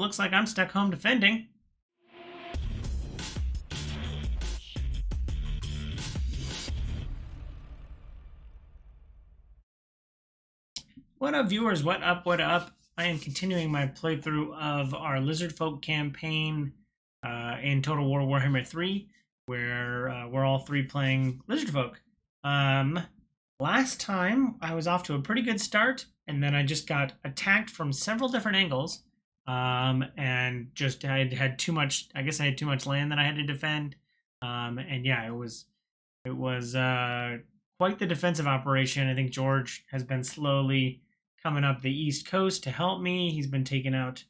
looks like I'm stuck home defending. What up, viewers? What up? What up? I am continuing my playthrough of our Lizardfolk campaign in Total War Warhammer 3, where we're all three playing Lizardfolk. Last time, I was off to a pretty good start, and then I just got attacked from several different angles, and just I had too much. I guess I had too much land that I had to defend, and yeah, it was quite the defensive operation. I think George has been slowly coming up the East Coast to help me. He's been taking out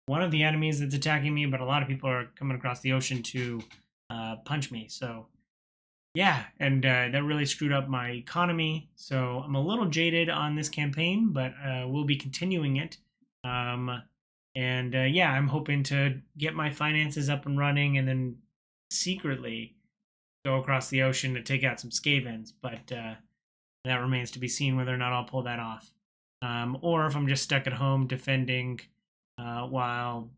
one of the enemies that's attacking me, but a lot of people are coming across the ocean to punch me. So yeah, and that really screwed up my economy. So I'm a little jaded on this campaign, but we'll be continuing it. Yeah, I'm hoping to get my finances up and running and then secretly go across the ocean to take out some Skavens, but that remains to be seen whether or not I'll pull that off. Or if I'm just stuck at home defending while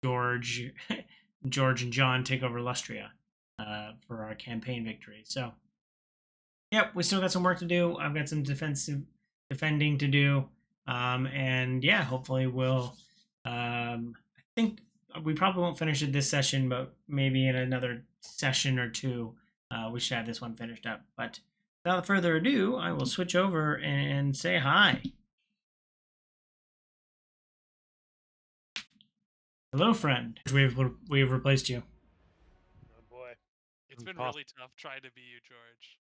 George and John take over Lustria for our campaign victory. So, yep, we still got some work to do. I've got some defending to do. And yeah, hopefully we'll, I think we probably won't finish it this session, but maybe in another session or two, we should have this one finished up. But without further ado, I will switch over and say hi. Hello, friend. We've replaced you. Oh boy, It's been really tough trying to be you, George.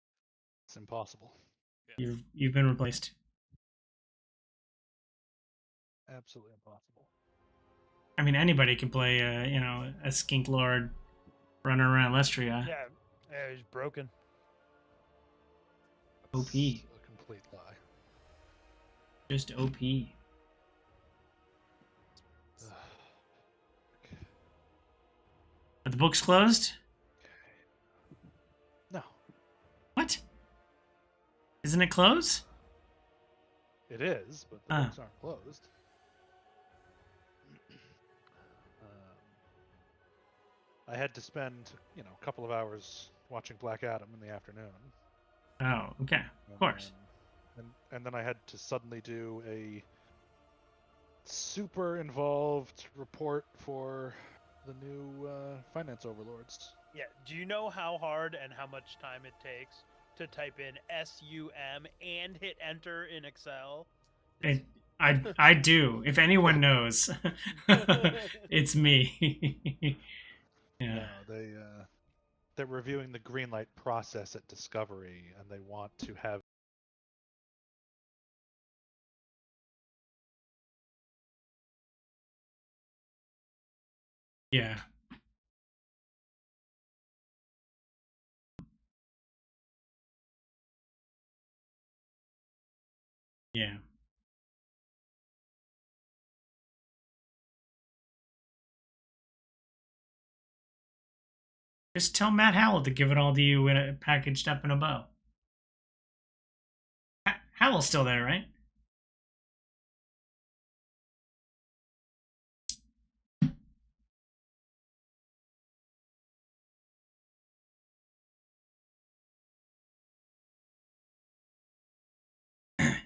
it's impossible. Yes. You've been replaced. Absolutely impossible. I mean, anybody can play a skink lord running around Lustria. Yeah, he's broken. OP. A complete lie. Just OP. Are the books closed? No, What? Isn't it closed? it is, but the books aren't closed. I had to spend, a couple of hours watching Black Adam in the afternoon. Oh, okay. Of course. And then I had to suddenly do a super involved report for the new finance overlords. Yeah, do you know how hard and how much time it takes to type in SUM and hit enter in Excel? I do. If anyone knows, it's me. Yeah. No, they're reviewing the greenlight process at Discovery, and they want to have Yeah. Yeah. Just tell Matt Howell to give it all to you in a packaged up in a bow. Howell's still there, right?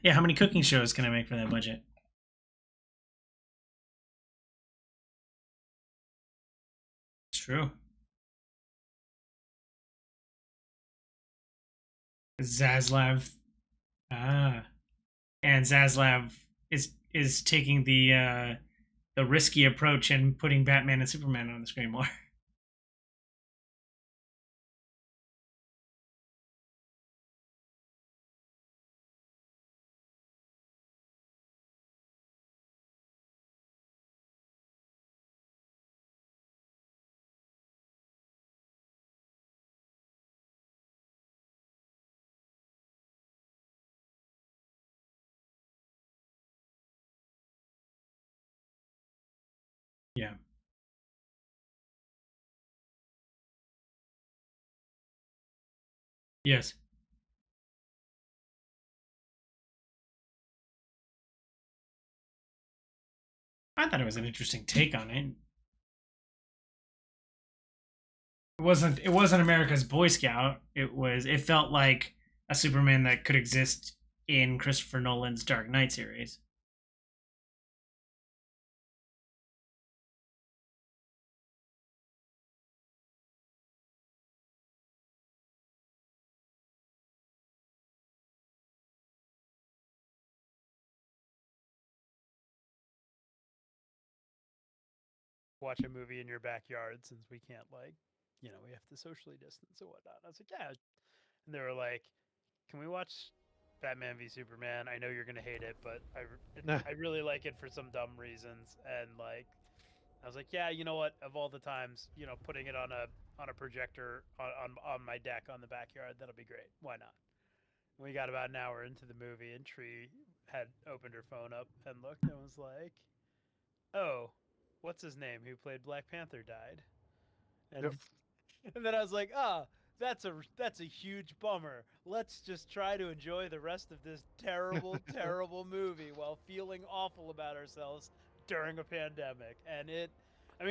Yeah, how many cooking shows can I make for that budget? It's true. Zaslav. And Zaslav is taking the risky approach and putting Batman and Superman on the screen more. Yeah. Yes. I thought it was an interesting take on it. It wasn't America's Boy Scout. It felt like a Superman that could exist in Christopher Nolan's Dark Knight series. Watch a movie in your backyard since we can't we have to socially distance and whatnot. I was like, yeah. And they were like, can we watch Batman v Superman? I know you're gonna hate it, but I really like it for some dumb reasons. And like, I was like, yeah, you know what? Of all the times, putting it on a projector on my deck on the backyard, that'll be great. Why not? We got about an hour into the movie, and Tree had opened her phone up and looked and was like, oh, what's his name who played Black Panther died. And, Yep. and then I was like, that's a huge bummer. Let's just try to enjoy the rest of this terrible, terrible movie while feeling awful about ourselves during a pandemic. And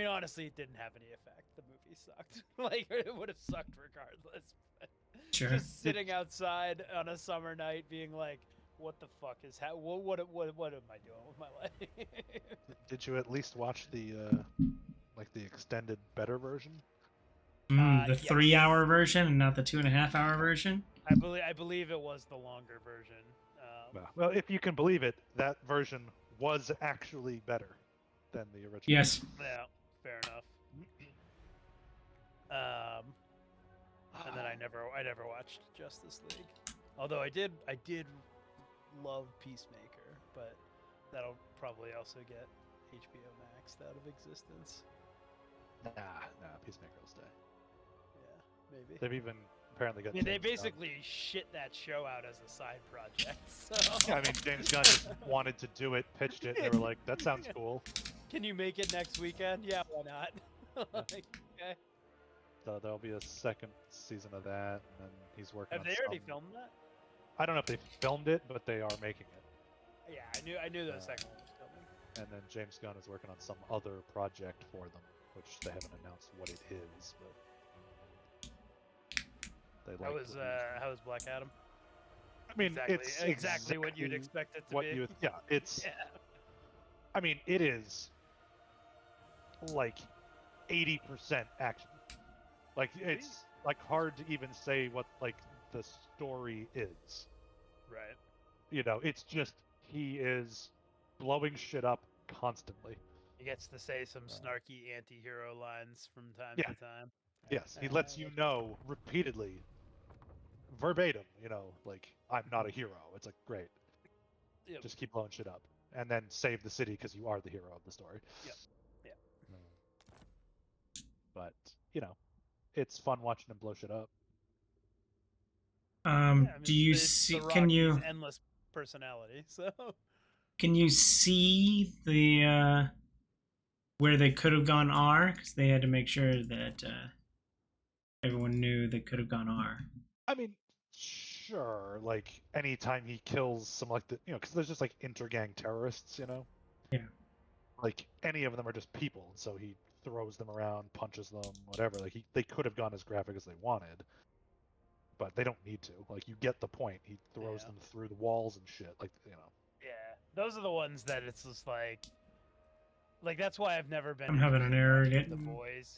honestly, it didn't have any effect. The movie sucked. Like, it would have sucked regardless. But Sure. just sitting outside on a summer night being like, what the fuck is what am I doing with my life? Did you at least watch the extended better version? The Yes. 3-hour version and not the 2.5-hour version. I believe it was the longer version. Well, if you can believe it, that version was actually better than the original. Yes. Yeah, fair enough. And then I never watched Justice League. Although I did love Peacemaker, but that'll probably also get HBO Maxed out of existence. Nah, Peacemaker will stay. Yeah, maybe. They've even apparently got. I mean, they James Gunn. basically shit that show out as a side project. So. Yeah, I mean, James Gunn just wanted to do it, pitched it, and they were like, "That sounds cool." Can you make it next weekend? Yeah, why not? Like, okay. So there'll be a second season of that, and then he's working. Have on they already some- filmed that? I don't know if they filmed it, but they are making it. Yeah, I knew the second one was coming. And then James Gunn is working on some other project for them, which they haven't announced what it is, but they like. How was Black Adam? I mean, it's exactly what you'd expect it to what be. you yeah, it's. Yeah. I mean, it is like 80% action. Like it's like hard to even say what like the story is. Right. You know, it's just he is blowing shit up constantly. He gets to say some snarky anti-hero lines from time Yeah. to time. Yes, he lets you know repeatedly, verbatim, like, I'm not a hero. It's like, great. Yep. Just keep blowing shit up. And then save the city because you are the hero of the story. Yep. Yeah. But, it's fun watching him blow shit up. Do you see? Can you endless personality? So can you see the where they could have gone R? Because they had to make sure that everyone knew they could have gone R. I mean, sure. Like anytime he kills some like because there's just like intergang terrorists, Yeah. Like any of them are just people, so he throws them around, punches them, whatever. Like they could have gone as graphic as they wanted, but they don't need to. Like you get the point. He throws them through the walls and shit. Like yeah, those are the ones that it's just like that's why I've never been. I'm having an error with getting The Boys,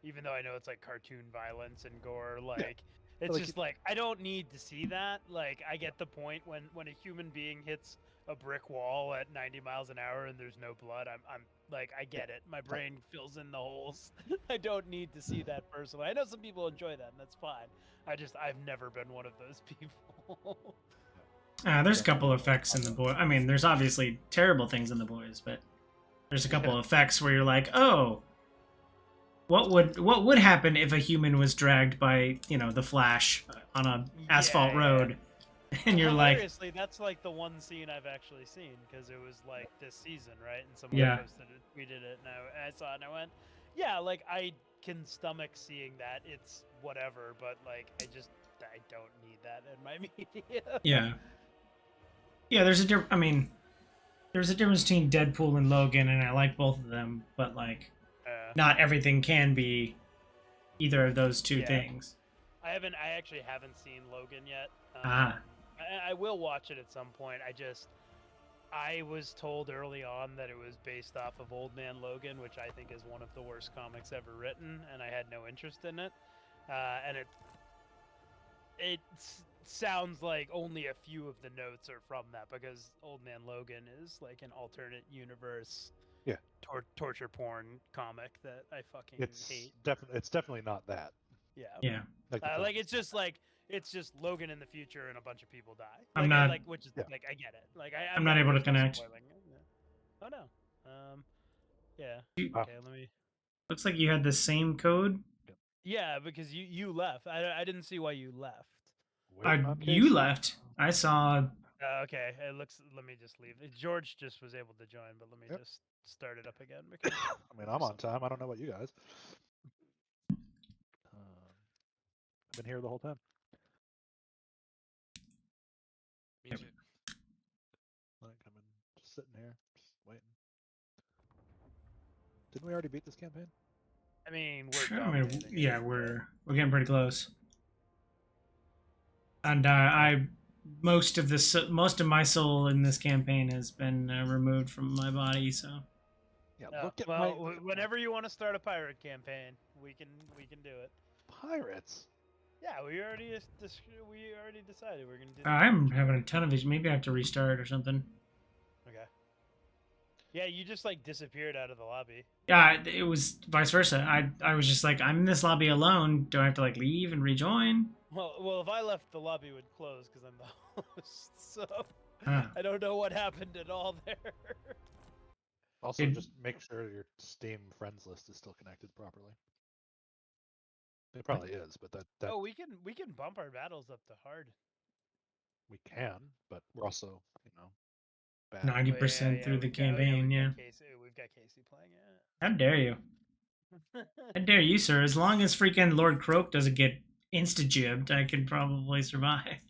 even though I know it's like cartoon violence and gore. Like it's Like, just like I don't need to see that. Like I get the point when a human being hits a brick wall at 90 miles an hour and there's no blood. I'm like I get it. My brain fills in the holes. I don't need to see that personally. I know some people enjoy that and that's fine. I've never been one of those people. There's a couple effects in The Boys. I mean, there's obviously terrible things in The Boys, but there's a couple effects where you're like, oh, what would happen if a human was dragged by the Flash on a asphalt road? And you're like, seriously, that's like the one scene I've actually seen because it was like this season, right? And someone posted it, tweeted it, and I saw it, and I went, yeah, like I can stomach seeing that. It's whatever, but like I don't need that in my media. yeah, there's a different. I mean, there's a difference between Deadpool and Logan, and I like both of them, but like, not everything can be either of those two things. I actually haven't seen Logan yet. Ah. I will watch it at some point. I was told early on that it was based off of Old Man Logan, which I think is one of the worst comics ever written, and I had no interest in it. And it sounds like only a few of the notes are from that, because Old Man Logan is like an alternate universe, torture porn comic that I fucking hate. It's definitely not that. Yeah. Like it's just Logan in the future and a bunch of people die. I'm not. Which is like I get it. Like I'm not able to connect. Oh no. Yeah. Okay, let me. Looks like you had the same code. Yeah, because you left. I didn't see why you left. You left. I saw. Okay, it looks. Let me just leave. George just was able to join, but let me just start it up again. Because I mean, I'm on time. I don't know about you guys. I've been here the whole time. Me too. Like, I'm just sitting here, just waiting. Didn't we already beat this campaign? I mean, we're getting pretty close. And most of my soul in this campaign has been removed from my body. So. Yeah. Whenever you want to start a pirate campaign, we can do it. Pirates. Yeah, we already decided we're gonna do. I'm having a ton of issues. Maybe I have to restart or something. Okay. Yeah, you just like disappeared out of the lobby. Yeah, it was vice versa. I was just like, I'm in this lobby alone. Do I have to like leave and rejoin? Well, if I left, the lobby would close because I'm the host. So I don't know what happened at all there. Also, just make sure your Steam friends list is still connected properly. It probably is, but that. Oh, we can bump our battles up to hard. We can, but we're also, 90% through the campaign. We've got Casey playing it. How dare you? How dare you, sir? As long as freaking Lord Croak doesn't get insta-jibbed, I can probably survive.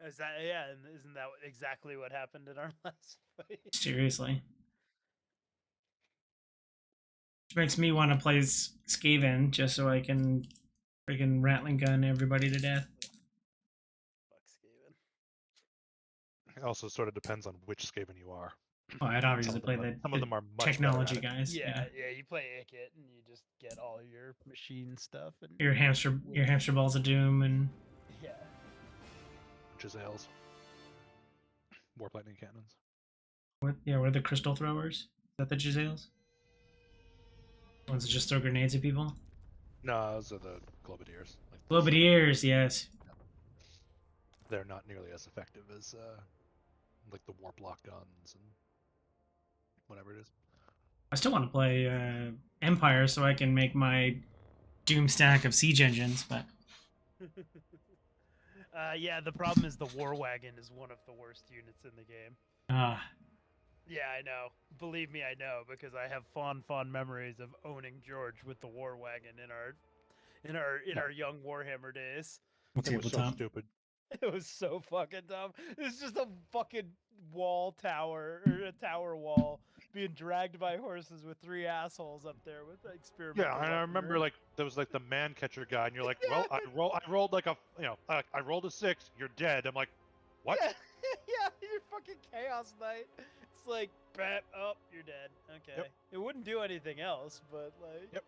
Isn't that exactly what happened in our last fight? Seriously. Which makes me want to play Skaven just so I can freaking rattling gun everybody to death. Fuck Skaven. It also sort of depends on which Skaven you are. Well, I'd obviously play some of them are much technology better at guys. Yeah, you play Ikit and you just get all your machine stuff and your hamster balls of doom and Giselles. Warp lightning cannons. What are the crystal throwers? Is that the Giselles? Ones that just throw grenades at people? No, those are the Globadiers. Globadiers, yes. They're not nearly as effective as like the warp lock guns and whatever it is. I still want to play Empire so I can make my doom stack of siege engines, but yeah, the problem is the War Wagon is one of the worst units in the game. Yeah, I know. Believe me, I know, because I have fond memories of owning George with the War Wagon in our young Warhammer days. It was so stupid. It was so fucking dumb. It's just a fucking wall tower or a tower wall being dragged by horses with three assholes up there with experimental. Yeah, and I remember like there was like the man catcher guy, and you're like, well, I rolled like I rolled a 6. You're dead. I'm like, what? Yeah, you're fucking Chaos Knight. It's like, bat up, you're dead. Okay. Yep. It wouldn't do anything else, but like. Yep.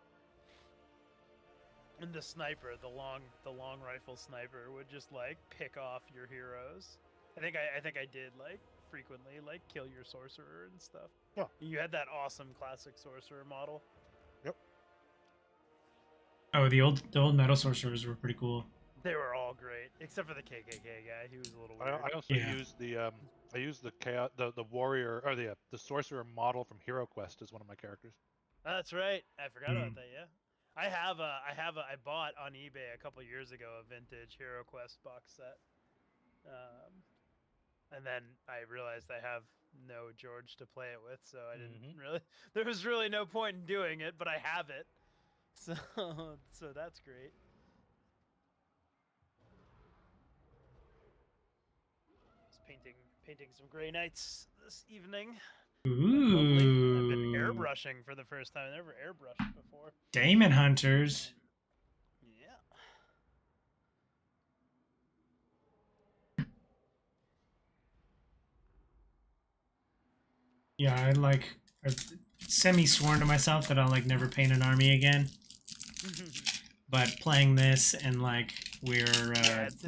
And the sniper, the long rifle sniper would just like pick off your heroes. I think I did like frequently like kill your sorcerer and stuff. Yeah. You had that awesome classic sorcerer model. Yep. Oh, the old metal sorcerers were pretty cool. They were all great, except for the KKK guy. He was a little weird. I also used the chaos, the warrior or the sorcerer model from Hero Quest as one of my characters. That's right. I forgot about that. Yeah. I bought on eBay a couple years ago a vintage Hero Quest box set, and then I realized I have no George to play it with, so I didn't really. There was really no point in doing it, but I have it, so that's great. Just painting some Grey Knights this evening. Lovely. I've been Ooh. airbrushing for the first time. I never airbrushed before. Demon Hunters. Yeah. Yeah, I've semi-sworn to myself that I'll like never paint an army again. But playing this and like we're it's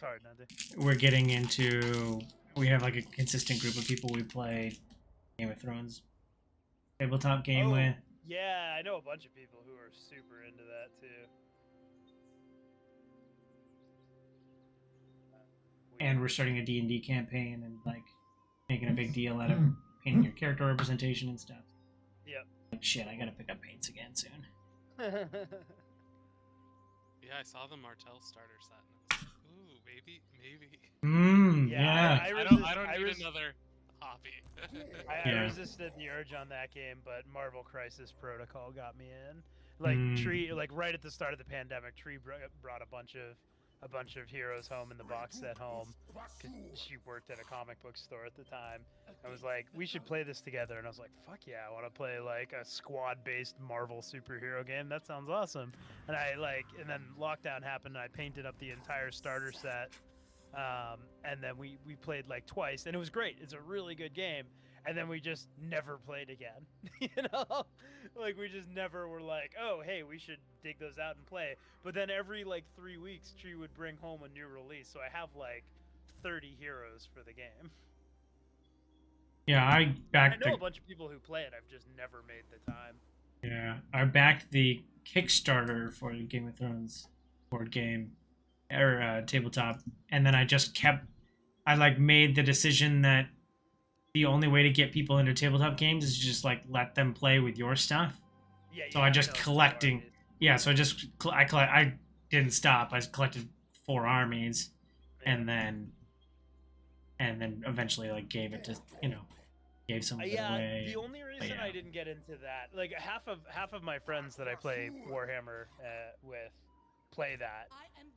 hard not to. we're getting into, we have like a consistent group of people we play Game of Thrones tabletop game with. Yeah, I know a bunch of people who are super into that too. And we're starting a D&D campaign and like making a big deal out of painting your character representation and stuff. Yep. Like, shit, I gotta pick up paints again soon. Yeah, I saw the Martell starter set and I was like, ooh, maybe. Yeah. I don't need another hobby. I resisted the urge on that game, but Marvel Crisis Protocol got me in. Like Tree, like right at the start of the pandemic, Tree brought a bunch of heroes home in the box set home. 'Cause she worked at a comic book store at the time. I was like, we should play this together, and I was like, fuck yeah, I want to play like a squad-based Marvel superhero game. That sounds awesome. And and then lockdown happened, and I painted up the entire starter set. And then we played like twice, and it was great. It's a really good game. And then we just never played again. You know, like we just never were like, oh hey, we should dig those out and play. But then every like 3 weeks, Tree would bring home a new release, so I have like 30 heroes for the game. Yeah, I know a bunch of people who play it. I've just never made the time. Yeah, I backed the Kickstarter for the Game of Thrones board game or tabletop, and then I just I like made the decision that the only way to get people into tabletop games is just like let them play with your stuff. Yeah. So I just collecting. Yeah, so I didn't stop. I collected 4 armies, and then eventually like gave it to gave some of it away. The only reason I didn't get into that, like half of my friends that I play Warhammer with play that,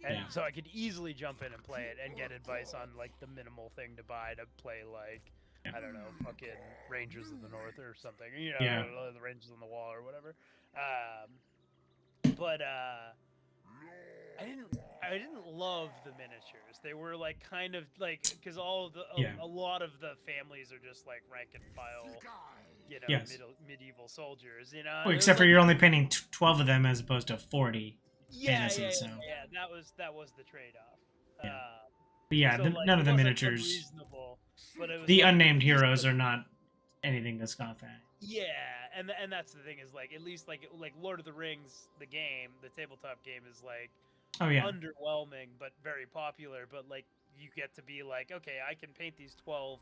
and so I could easily jump in and play it and get advice on like the minimal thing to buy to play like I don't know, fucking Rangers of the North or something, the Rangers on the Wall or whatever. But I didn't love the miniatures. They were like kind of like because a lot of the families are just like rank and file, medieval soldiers, Well, except for you're only painting 12 of them as opposed to 40. Yeah, that was the trade-off. None of the miniatures. But it was the like, unnamed heroes are not anything to scoff at. Yeah, and that's the thing is like at least like Lord of the Rings, the tabletop game is like underwhelming but very popular. But like you get to be like, okay, I can paint these 12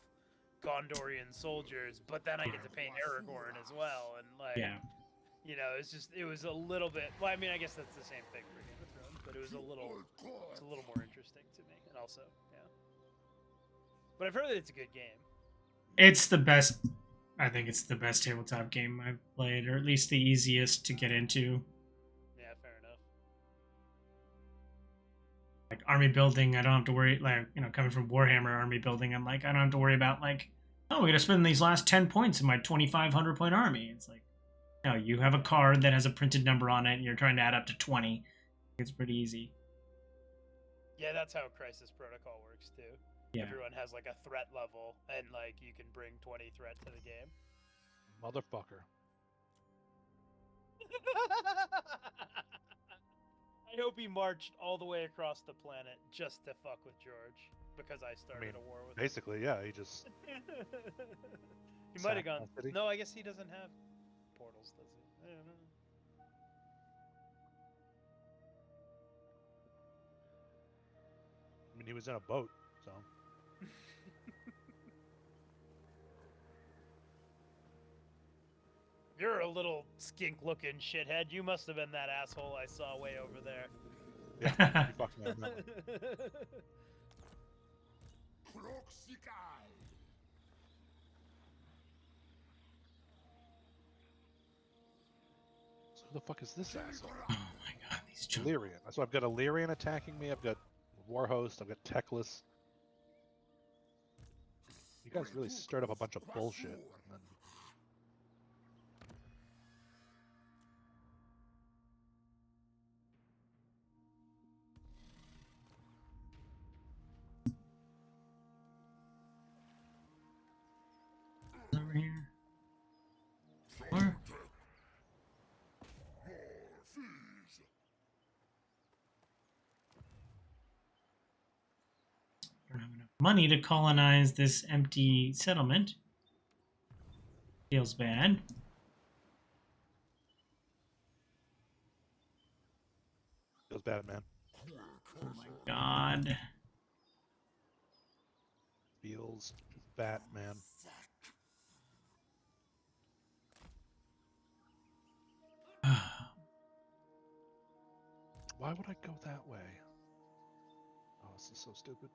Gondorian soldiers, but then I get to paint Aragorn as well, and like it was a little bit. Well, I mean, I guess that's the same thing for Game of Thrones, but it's a little more interesting to me, and also But I've heard that it's a good game. It's the best. I think it's the best tabletop game I've played, or at least the easiest to get into. Yeah, fair enough. Like army building, I don't have to worry. Like coming from Warhammer army building, I'm like I don't have to worry about like, oh, we're gonna spend these last 10 points in my 2,500 point army. It's like, no, you have a card that has a printed number on it, and you're trying to add up to 20. It's pretty easy. Yeah, that's how Crisis Protocol works too. Yeah. Everyone has like a threat level, and like you can bring 20 threat to the game. Motherfucker. I hope he marched all the way across the planet just to fuck with George because I started a war with him. Basically, yeah, he just. He might have gone. No, I guess he doesn't have portals, does he? I don't know. I mean, he was in a boat, so. You're a little skink-looking shithead. You must have been that asshole I saw way over there. Yeah, you fucking know. So who the fuck is this asshole? Oh my god, these Illyrian. So I've got Illyrian attacking me. I've got Warhost. I've got Teclis. You guys really stirred up a bunch of bullshit. And then... Over here. Or don't have enough money to colonize this empty settlement. Feels bad. Feels bad, man. Oh my god. Feels bad, man. Why would I go that way? Oh, this is so stupid.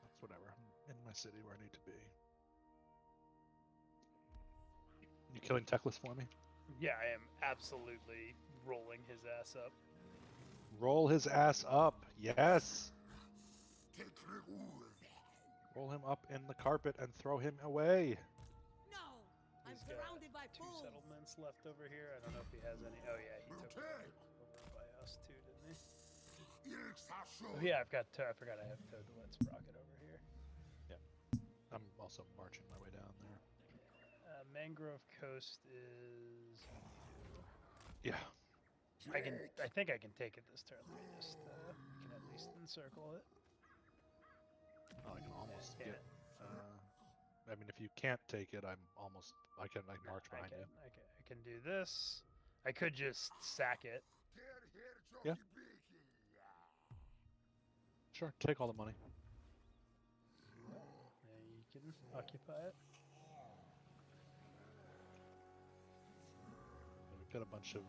That's whatever. I'm in my city where I need to be. You killing Teclis for me? Yeah, I am absolutely rolling his ass up. Roll his ass up. Yes. Roll him up in the carpet and throw him away. No, I'm He's got surrounded by 2 fools. settlements left over here. I don't know if he has any. Oh yeah, he took over by us too, didn't he? Oh yeah, I forgot I have Toad the Wet Sprocket over here. I'm also marching my way down there. Mangrove Coast is. Yeah. I think I can take it this turn. Let me just can at least encircle it. Oh, I can almost Yeah. get. I mean, if you can't take it, I can march behind you. I can do this. I could just sack it. Yeah. Sure, take all the money. Yeah, you can occupy it. We've got a bunch of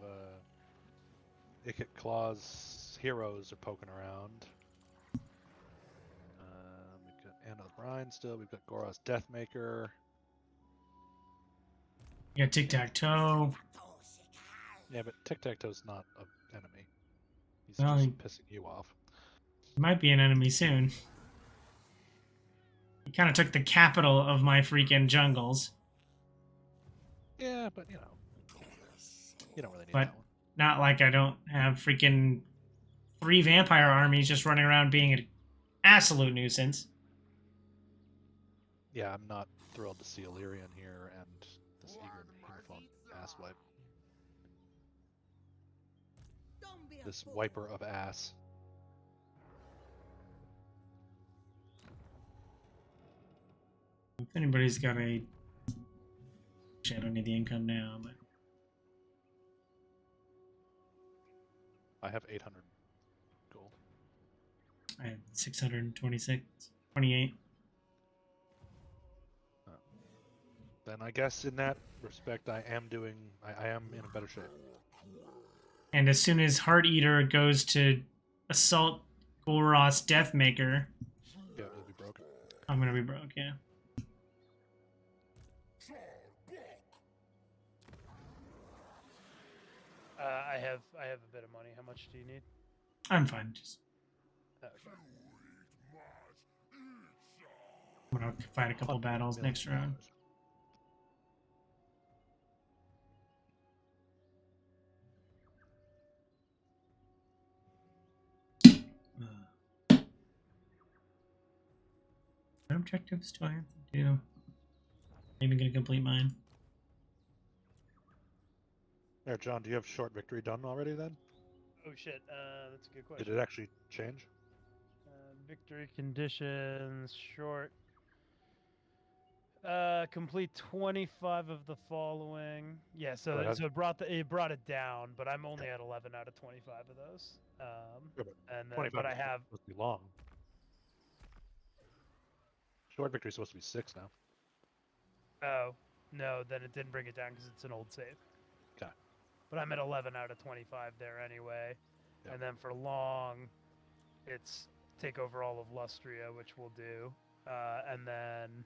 Ikit Claw's heroes are poking around. We've got Anna the Brine still. We've got Gora's Deathmaker. You got tic-tac-toe. Yeah, but Tic-Tac-Toe's not an enemy. He's Well, just he pissing you off. might be an enemy soon. He kind of took the capital of my freaking jungles. Yeah, but you don't really need But that one. not like I don't have freaking 3 vampire armies just running around being an absolute nuisance. Yeah, I'm not thrilled to see Illyrian here and this Eager Hemophone asswipe. Don't be a This fool. wiper of ass. If anybody's got a... Actually, I don't need the income now, but... I have 800 gold. I have 626, 28. Then I guess in that respect, I am in a better shape. And as soon as Heart Eater goes to assault Goros Deathmaker, Yeah, it'll be broken. I'm gonna be broke, yeah. I have a bit of money. How much do you need? I'm fine. Just Oh, okay. I'm gonna fight a couple battles next round. What objectives do I have to do? I'm even gonna complete mine. There, John, do you have short victory done already then? Oh shit. That's a good question. Did it actually change? Victory conditions short. Complete 25 of the following. Yeah, so Right, it brought it down, but I'm only at 11 out of 25 of those. Yeah, but And 25 but I is have supposed to be long. Short victory is supposed to be 6 now. oh no, then it didn't bring it down because it's an old save. Okay. But I'm at 11 out of 25 there anyway. Yep. And then for long, it's take over all of Lustria, which we'll do, and then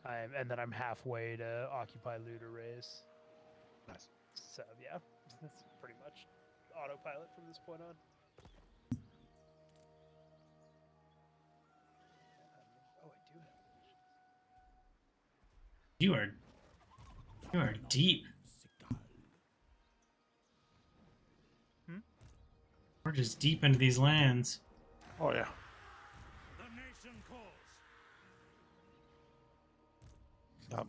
I'm halfway to occupy Luda Race. Nice. So yeah, that's pretty much autopilot from this point on. Oh, I do have missions. You are deep. We're just deep into these lands. Oh yeah. The nation calls. I'm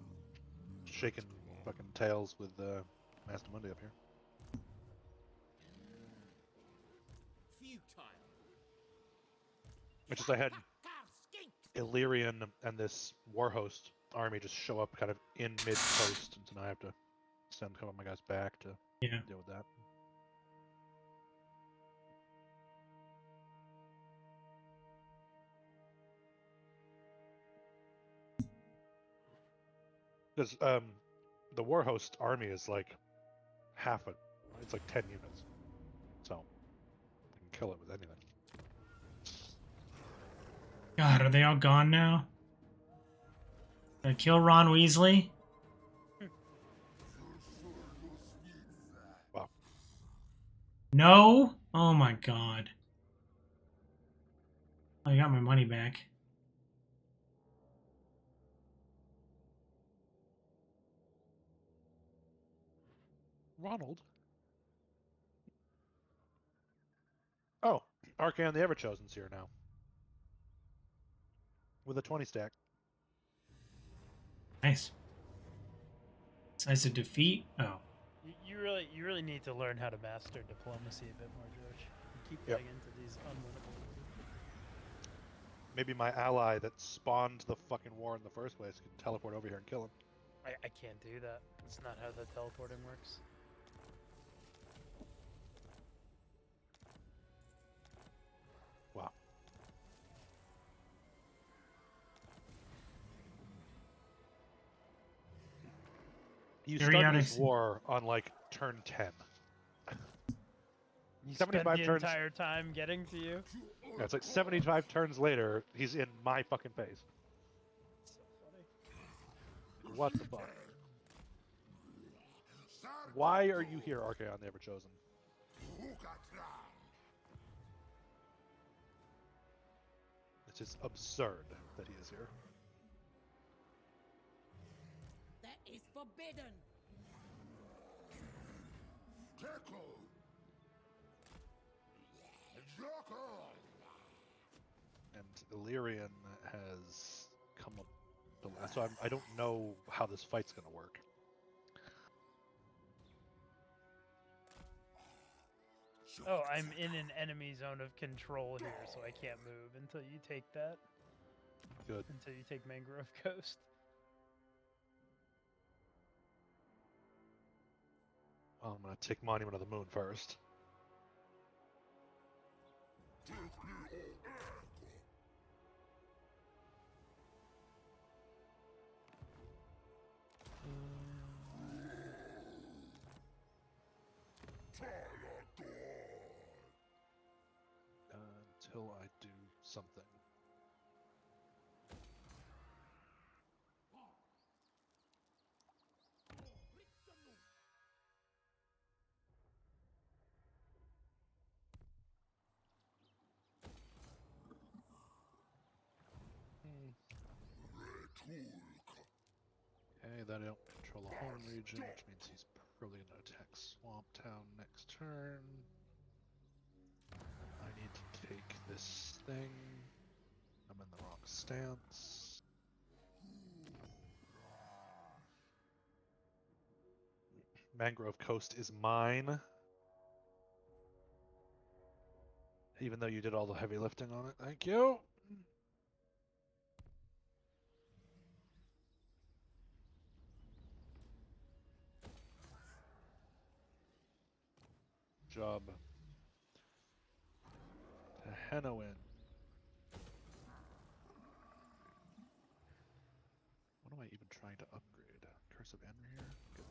shaking fucking tails with Master Monday up here. Futile. Which is I had Illyrian and this Warhost army just show up kind of in mid-coast, and so now I have to send a couple of my guys back to Yeah. deal with that. Because the Warhost army is like it's like 10 units. So, you can kill it with anything. God, are they all gone now? Did I kill Ron Weasley? Wow. No? Oh my god. I got my money back. Ronald? Oh, Archaon the Everchosen's here now. With a 20 stack. Nice. Decisive defeat? Oh. You really need to learn how to master diplomacy a bit more, George. You keep Yep. getting into these unwinnable. Maybe my ally that spawned the fucking war in the first place could teleport over here and kill him. I can't do that. That's not how the teleporting works. Wow. You Very start this honest. war on like turn 10. You spent 75 the turns. entire time getting to you. Yeah, it's like 75 turns later, he's in my fucking face. So funny. What the fuck? Why are you here, Archaon the Everchosen? It's just absurd that he is here. That is forbidden. And Illyrian has come up the last, so I don't know how this fight's gonna work. Oh, I'm in an enemy zone of control here, so I can't move until you take that. Good. Until you take Mangrove Coast. Well, I'm gonna take Monument of the Moon first. Until I do something. Okay, then I don't control the home region, which means he's probably going to attack Swamp Town next turn. I need to take this thing. I'm in the wrong stance. Mangrove Coast is mine. Even though you did all the heavy lifting on it. Thank you. Job. To Henoin. What am I even trying to upgrade? Curse of Enrir? Good.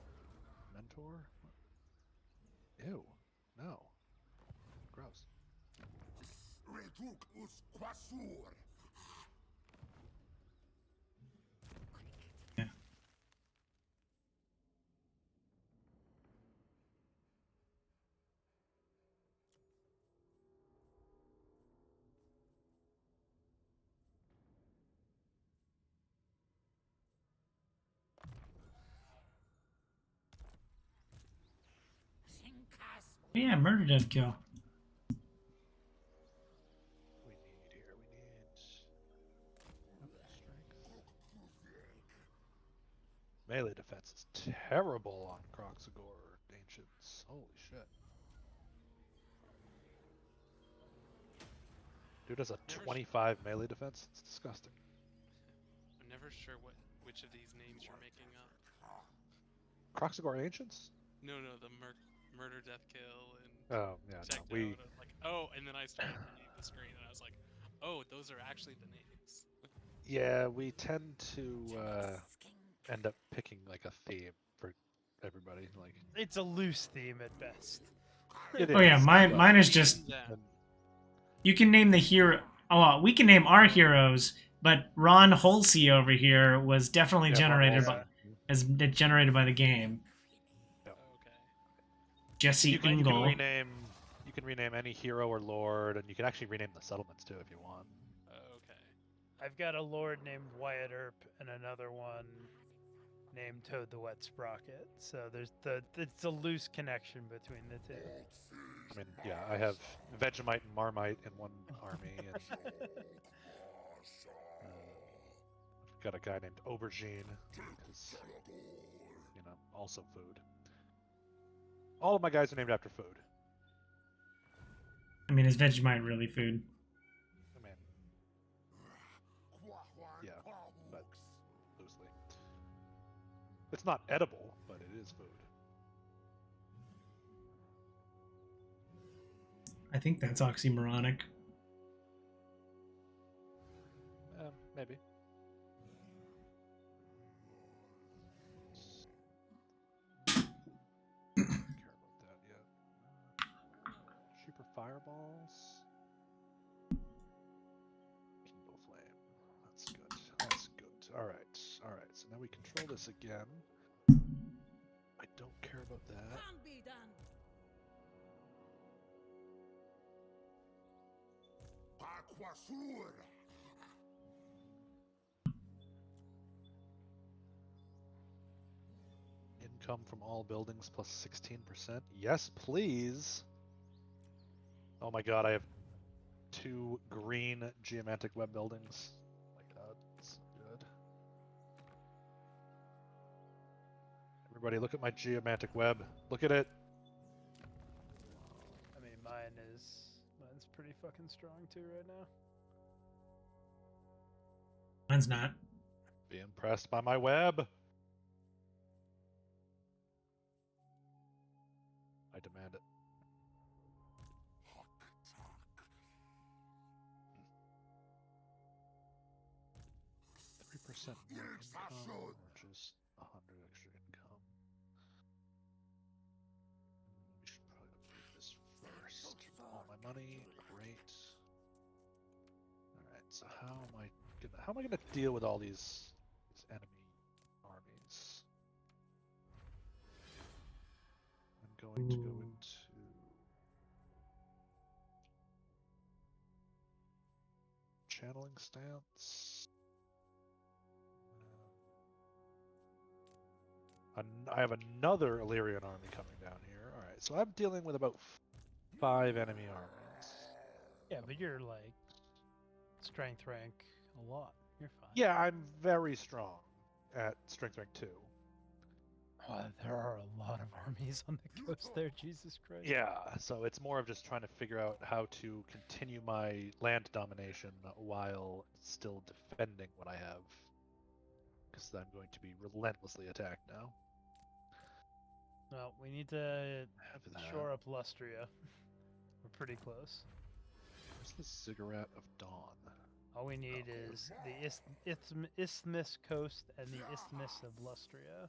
Mentor? What? Ew. No. Gross. Yeah. Yeah, murder death kill. We need here. We need strength. Melee defense is terrible on Croxagore Ancients. Holy shit. Dude has a 25 melee defense. It's disgusting. I'm never sure which of these names you're making up. Croxagore Ancients? No, the murder, death, kill, and Oh, yeah, no. checked out. I was like, oh, and then I started reading the screen, and I was like, oh, those are actually the names. Yeah, we tend to end up picking like a theme for everybody. Like It's a loose theme at best. it Oh yeah, is, mine is just Yeah. you can name the hero. Oh, well, we can name our heroes, but Ron Holsey over here was definitely generated by generated by the game. Yep. Okay. Jesse You can Ingle. rename any hero or lord, and you can actually rename the settlements too if you want. Okay. I've got a lord named Wyatt Earp and another one named Toad the Wet Sprocket. So it's a loose connection between the two. I mean, yeah, I have Vegemite and Marmite in one army, and I've got a guy named Aubergine, because, you know, also food. All of my guys are named after food. I mean, is Vegemite really food? I mean, yeah, but loosely. It's not edible, but it is food. I think that's oxymoronic. Maybe. Don't care about that yet. Super fireballs. Kindle flame. That's good. That's good. All right. All right. So now we control this again. I don't care about that. Can be done. Income from all buildings plus 16%. Yes, please. Oh my god, I have 2 green geomantic web buildings. Oh my god, that's so good. Everybody look at my geomantic web. Look at it. I mean, mine's pretty fucking strong too right now. Mine's not. Be impressed by my web. I demand it. %3% more income, or just 100 extra income. We should probably upgrade this first. All my money, great. All right, so how am I gonna deal with all these enemy armies? I'm going to go into channeling stance. I have another Illyrian army coming down here. All right, so I'm dealing with about 5 enemy armies. Yeah, but you're like strength rank a lot. You're fine. Yeah, I'm very strong at strength rank 2. There are a lot of armies on the coast there, Jesus Christ. Yeah, so it's more of just trying to figure out how to continue my land domination while still defending what I have. Because I'm going to be relentlessly attacked now. Well, we need to Have that. shore up Lustria. We're pretty close. Where's the Ziggurat of Dawn? All we need is the Isthmus coast and the Isthmus of Lustria.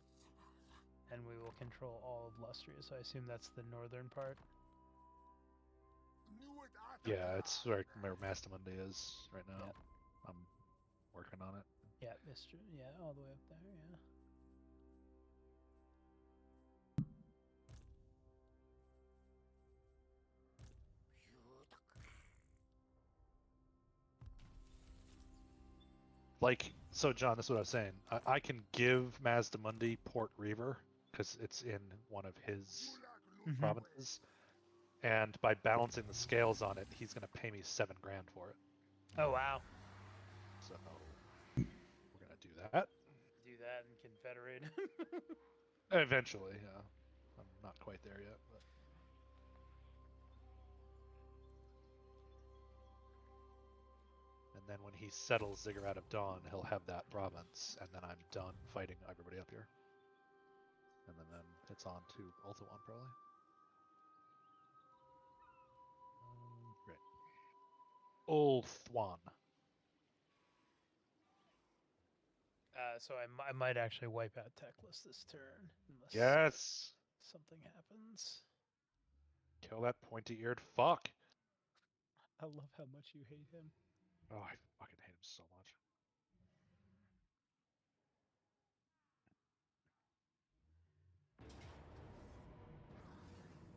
And we will control all of Lustria, so I assume that's the northern part. Yeah, it's where Mastamundi is right now. Yep. I'm working on it. Yeah, Mr. Yeah, all the way up there, yeah. Like, so John, this is what I was saying. I can give Mazdamundi Port Reaver because it's in one of his provinces, and by balancing the scales on it, he's gonna pay me $7 grand for it. Oh wow. So we're gonna do that Do that and confederate. eventually. Yeah, I'm not quite there yet, but. And then when he settles Ziggurat of Dawn, he'll have that province, and then I'm done fighting everybody up here. And then it's on to Ulthuan, probably. Great. Ulthuan. So I might actually wipe out Teclis this turn unless Yes! something happens. Kill that pointy-eared fuck! I love how much you hate him. Oh, I fucking hate him so much.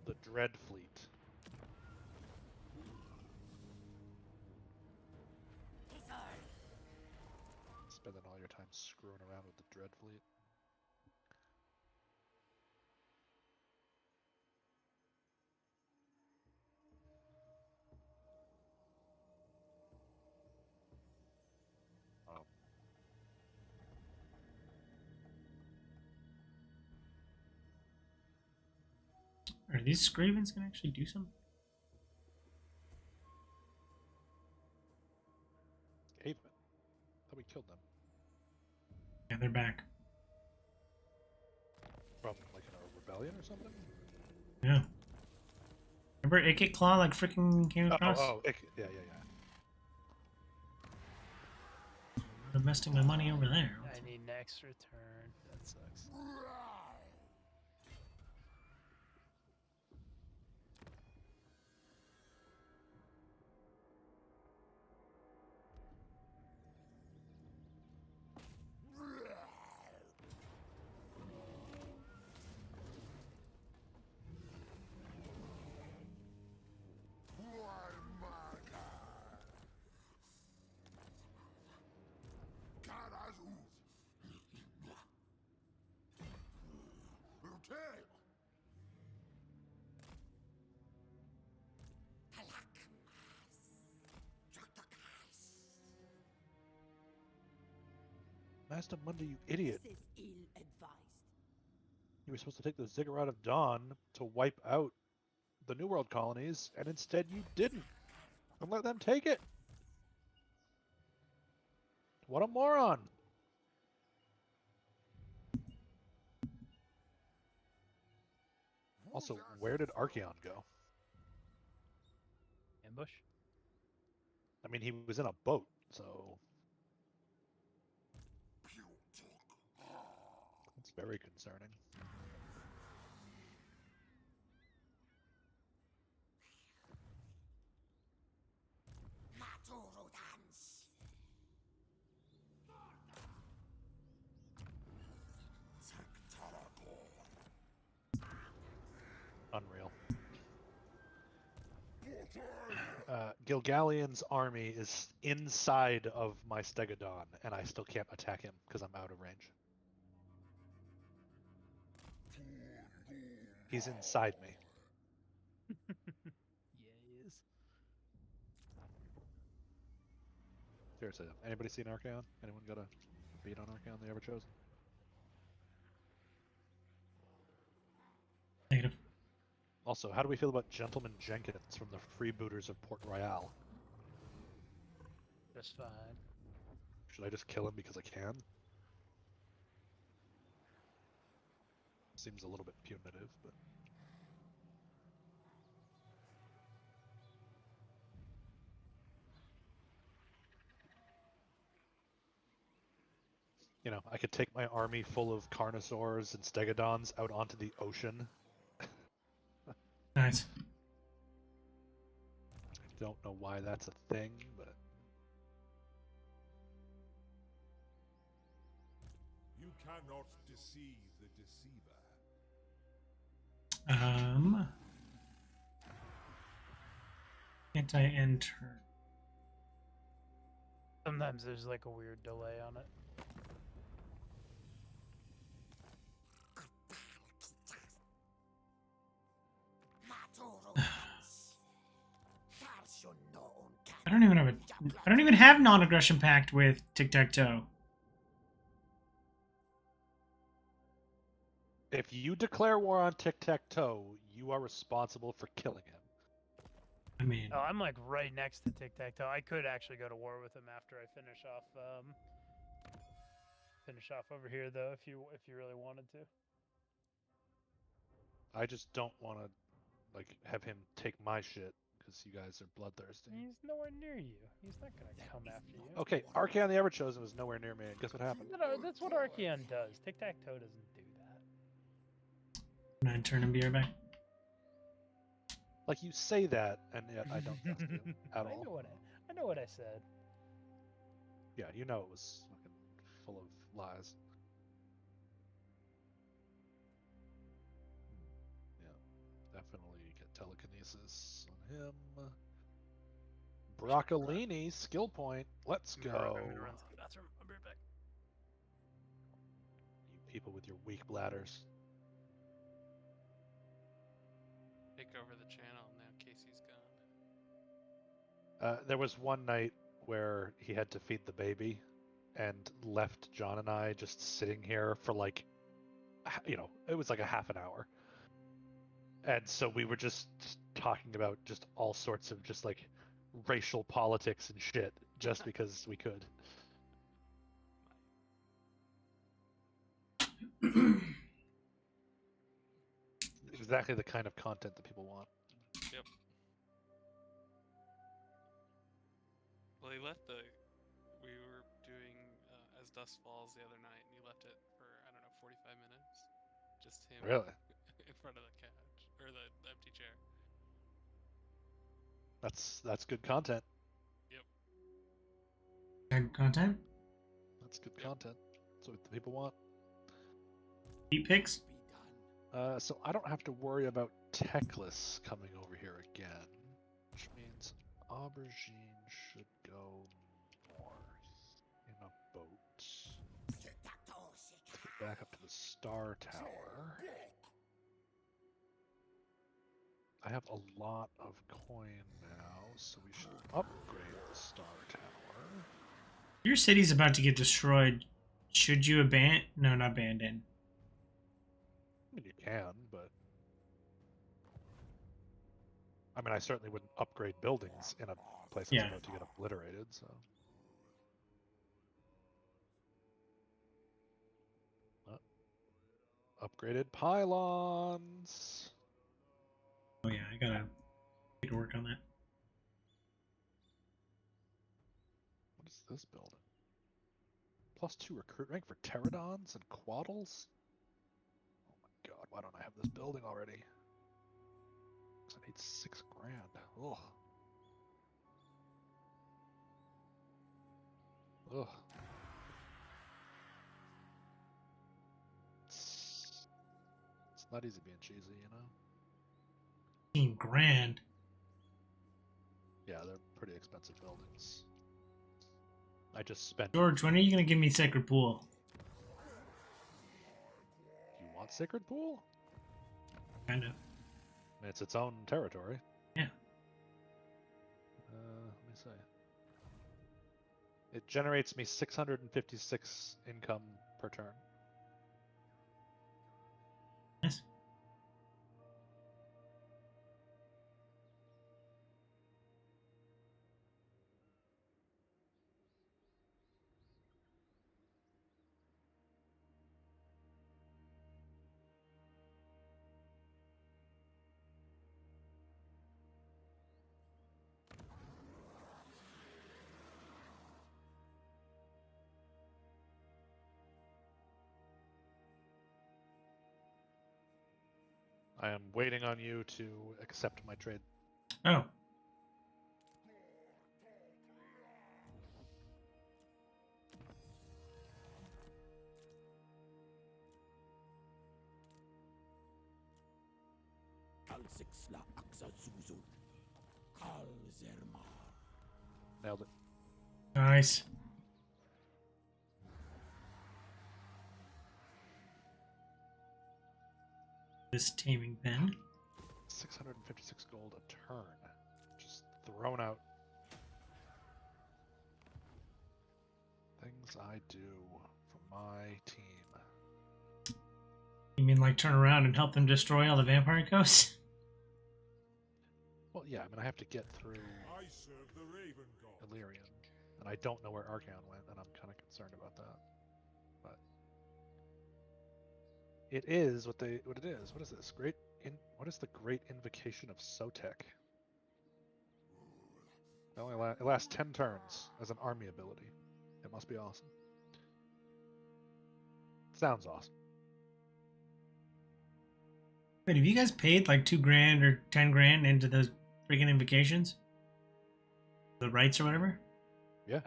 The Dread Fleet. Spending all your time screwing around with the Dread Fleet. Oh. Are these Skravens gonna actually do something? Skaven. Thought we killed them. Yeah, they're back. From, like, in a rebellion or something? Yeah. Remember Ikit Claw like freaking came across? Yeah. I'm investing my money over there. I need an extra turn. That sucks. Master Mundi, you idiot. This is ill-advised. You were supposed to take the Ziggurat of Dawn to wipe out the New World colonies, and instead you didn't. And let them take it. What a moron. Also, where did Archeon go? Ambush? I mean, he was in a boat, so... That's very concerning. Unreal. Gilgallian's army is inside of my Stegodon, and I still can't attack him because I'm out of range. He's inside me. Yeah, he is. Seriously, anybody seen Archeon? Anyone got a beat on Archeon they ever chosen? Negative. Also, how do we feel about Gentleman Jenkins from the Freebooters of Port Royal? Just fine. Should I just kill him because I can? Seems a little bit punitive, but... You know, I could take my army full of Carnosaurs and Stegodons out onto the ocean. Nice. I don't know why that's a thing, but... You cannot deceive the deceiver. Anti-end turn. Sometimes there's like a weird delay on it. I don't even have non-aggression pact with tic-tac-toe. If you declare war on tic-tac-toe, you are responsible for killing him. I mean, Oh, I'm like right next to Tic Tac Toe. I could actually go to war with him after I finish off over here, though, if you really wanted to. I just don't want to like have him take my shit because you guys are bloodthirsty. He's nowhere near you. He's not gonna come after you. Okay, Archaon the Everchosen was nowhere near me, and guess what happened? That's what Archaon does. Tic Tac Toe doesn't do that. 9 turn and be right back. Like you say that, and yet I don't trust you at all. I know what I said. Yeah, you know it was fucking full of lies. Yeah, definitely get telekinesis on him. Broccolini, skill point. Let's go. I'm gonna run to the bathroom. I'll be right back. You people with your weak bladders. Take over the channel now. Casey's gone. There was one night where he had to feed the baby and left John and I just sitting here for like, it was like a half an hour. And so we were just talking about just all sorts of just like racial politics and shit just because we could. Exactly the kind of content that people want. Yep. Well, he left we were doing As Dusk Falls the other night, and he left it for, I don't know, 45 minutes. Just him. Really? In front of the couch, or the empty chair. That's good content. Good content? That's good content. That's what the people want. Heat picks? So I don't have to worry about Teclis coming over here again, which means Aubergine should go north in a boat. Let's get back up to the Star Tower. I have a lot of coin now, so we should upgrade the Star Tower. Your city's about to get destroyed. Should you abandon? No, not abandon. I mean, you can, but I mean, I certainly wouldn't upgrade buildings in a place that's about to get obliterated. So, upgraded pylons. Oh yeah, I gotta get to work on that. What is this building? +2 recruit rank for pterodons and quaddles? Oh my god, why don't I have this building already? I need $6 grand. Ugh. Ugh. It's not easy being cheesy, you know? 15 grand. Yeah, they're pretty expensive buildings. I just spent. George, when are you gonna give me Sacred Pool? You want Sacred Pool? Kind of. I mean, it's its own territory. Yeah. Let me see. It generates me 656 income per turn. Yes. I am waiting on you to accept my trade. Oh. Nailed it. Nice. This taming pen. 656 gold a turn. Just thrown out. things I do for my team. You mean like turn around and help them destroy all the vampire ghosts? Well, yeah, I mean, I have to get through I serve the Raven God. Illyrian, and I don't know where Archaon went, and I'm kind of concerned about that. But it is what it is. What is this? What is the Great Invocation of Sotek? It lasts 10 turns as an army ability. It must be awesome. Sounds awesome. Wait, have you guys paid like $2,000 or $10,000 into those freaking invocations? The rights or whatever? Yeah,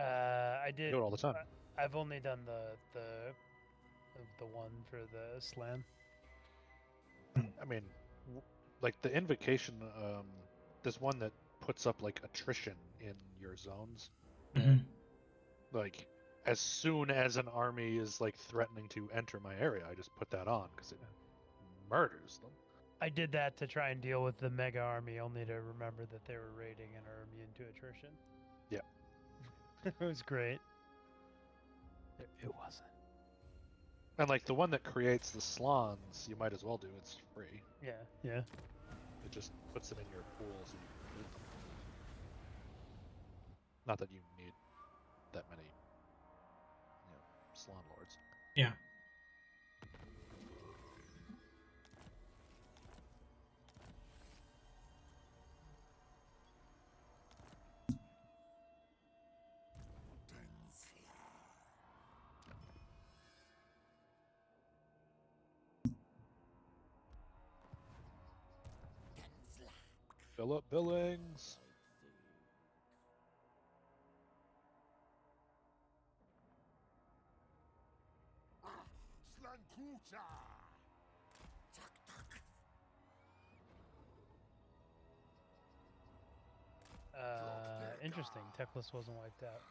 I did. do it all the time. I've only done the one for the slam. I mean, like the invocation, there's one that puts up like attrition in your zones. Mm-hmm. Like, as soon as an army is like threatening to enter my area, I just put that on because it murders them. I did that to try and deal with the mega army, only to remember that they were raiding and are immune to attrition. Yeah. It was great. It wasn't. And like the one that creates the slans, you might as well do. It's free. Yeah, yeah. It just puts them in your pool so you can loot them. Not that you need that many, slan lords. Yeah. Philip Billings. Slankucha! Interesting. Teclis wasn't wiped out.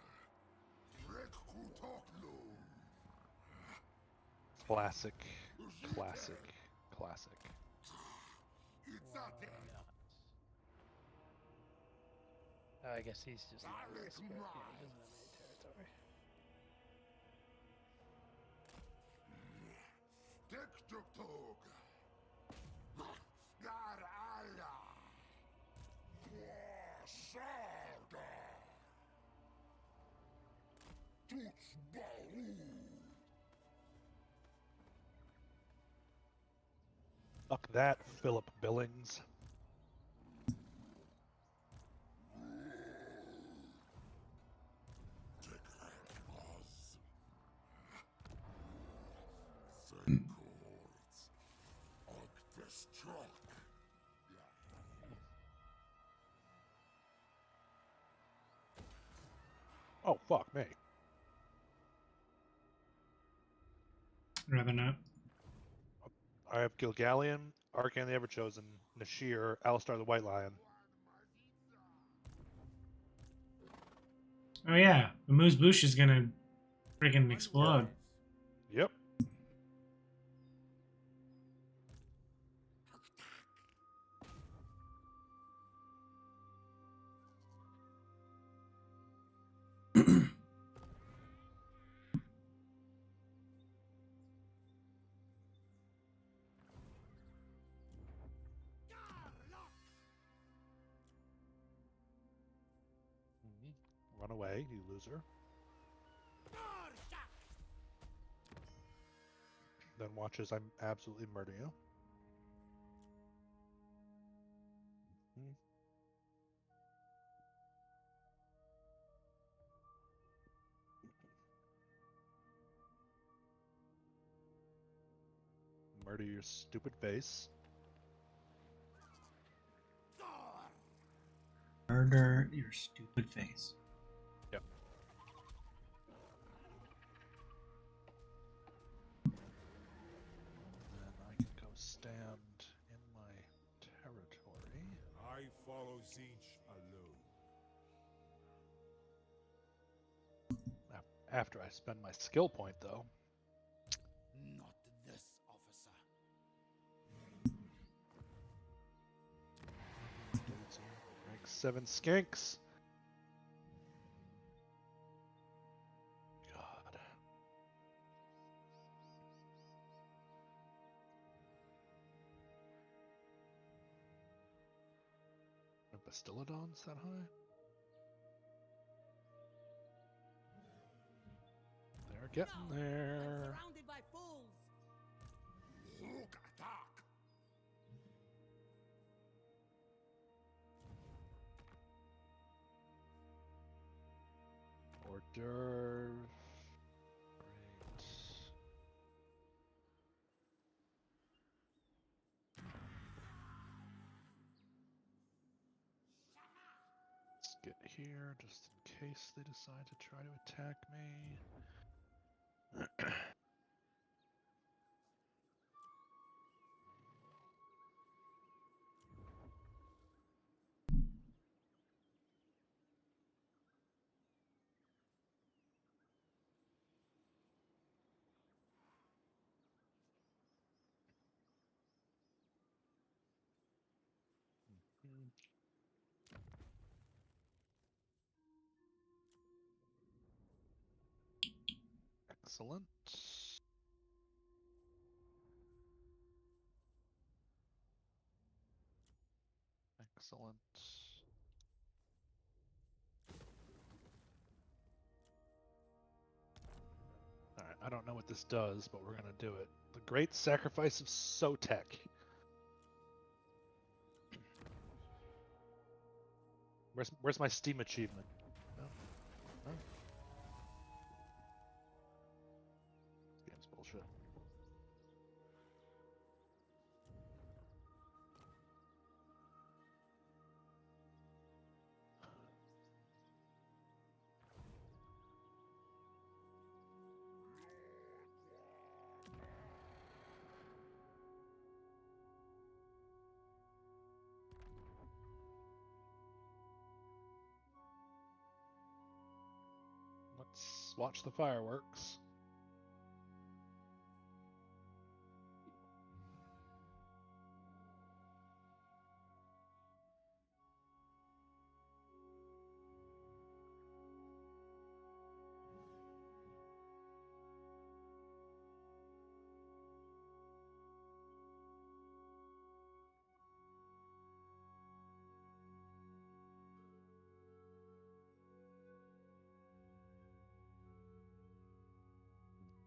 Classic. Classic. Classic. Why not? I guess he's just not really he doesn't have any territory. Fuck that, Philip Billings. Oh, fuck me. Rather not. I have Gilgallion, Archaon the Everchosen, Nashir, Alistar the White Lion. Oh yeah, the Moose Boosh is gonna freaking explode. Yep. Run away, you loser. Then watch as I absolutely murder you. Murder your stupid face. Murder your stupid face. Yep. Then I can go stand in my territory. I follow Zinch alone. After I spend my skill point, though. Not this, officer. Rank 7 skinks. God. Bastiladons that high? They're getting there. Surrounded by fools. Look, attack. Hors d'oeuvre. Great. Let's get here just in case they decide to try to attack me. Excellent. Excellent. Alright, I don't know what this does, but we're gonna do it. The Great Sacrifice of Sotek. Where's my Steam achievement? No. No. This game's bullshit. Let's watch the fireworks.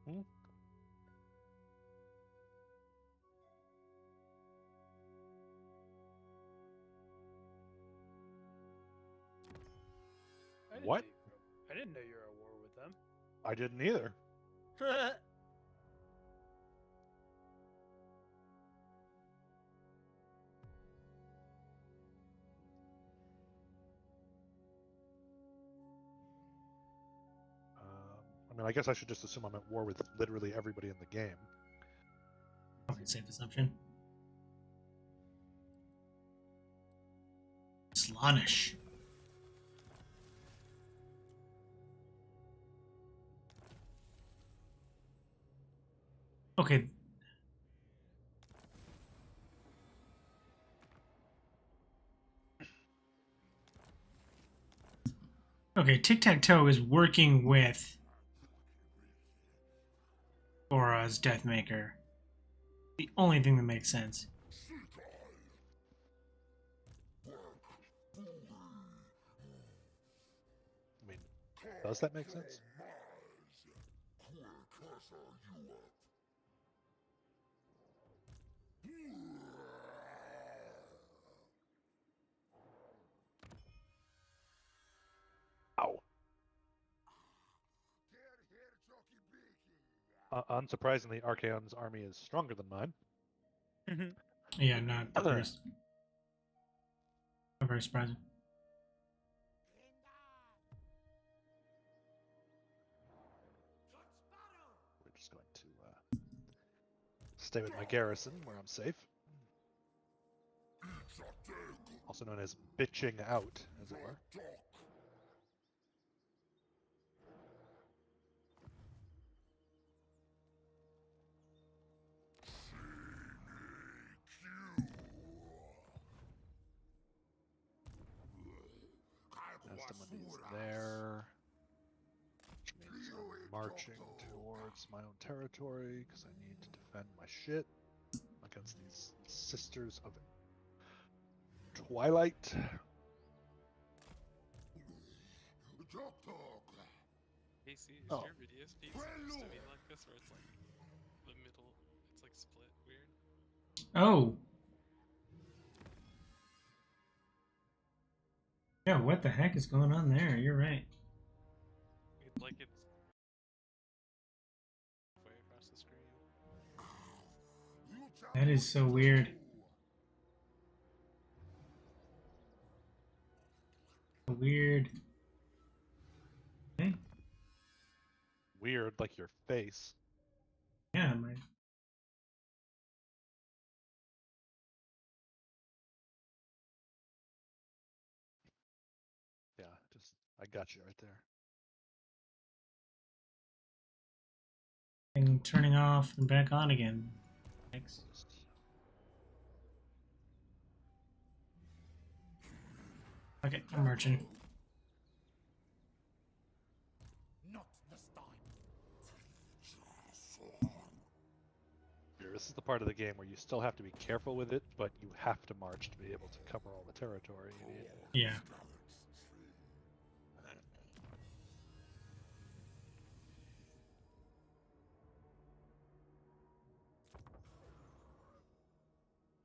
Hmm? What? I didn't know you were at war with them. I didn't either. I mean, I guess I should just assume I'm at war with literally everybody in the game. Probably a safe assumption. Slaanesh. Okay. Okay, Tic-Tac-Toe is working with Aura's Deathmaker. The only thing that makes sense. I mean, does that make sense? Ow. Unsurprisingly, Archaon's army is stronger than mine. Yeah, not very surprising. We're just going to stay with my garrison where I'm safe. Also known as bitching out, as it were. Astamund is there, which means I'm marching towards my own territory because I need to defend my shit against these Sisters of Twilight. Casey, is Oh. your video feed supposed to be like this, where it's like the middle, it's like split weird? Oh. Yeah, what the heck is going on there? You're right. It's like it's way across the screen. That is so weird. Weird. Okay. Weird, like your face. Yeah, my Yeah, I got you right there. thing turning off and back on again. Thanks. Okay, I'm merchant. Not this time. Here, this is the part of the game where you still have to be careful with it, but you have to march to be able to cover all the territory you need. Yeah.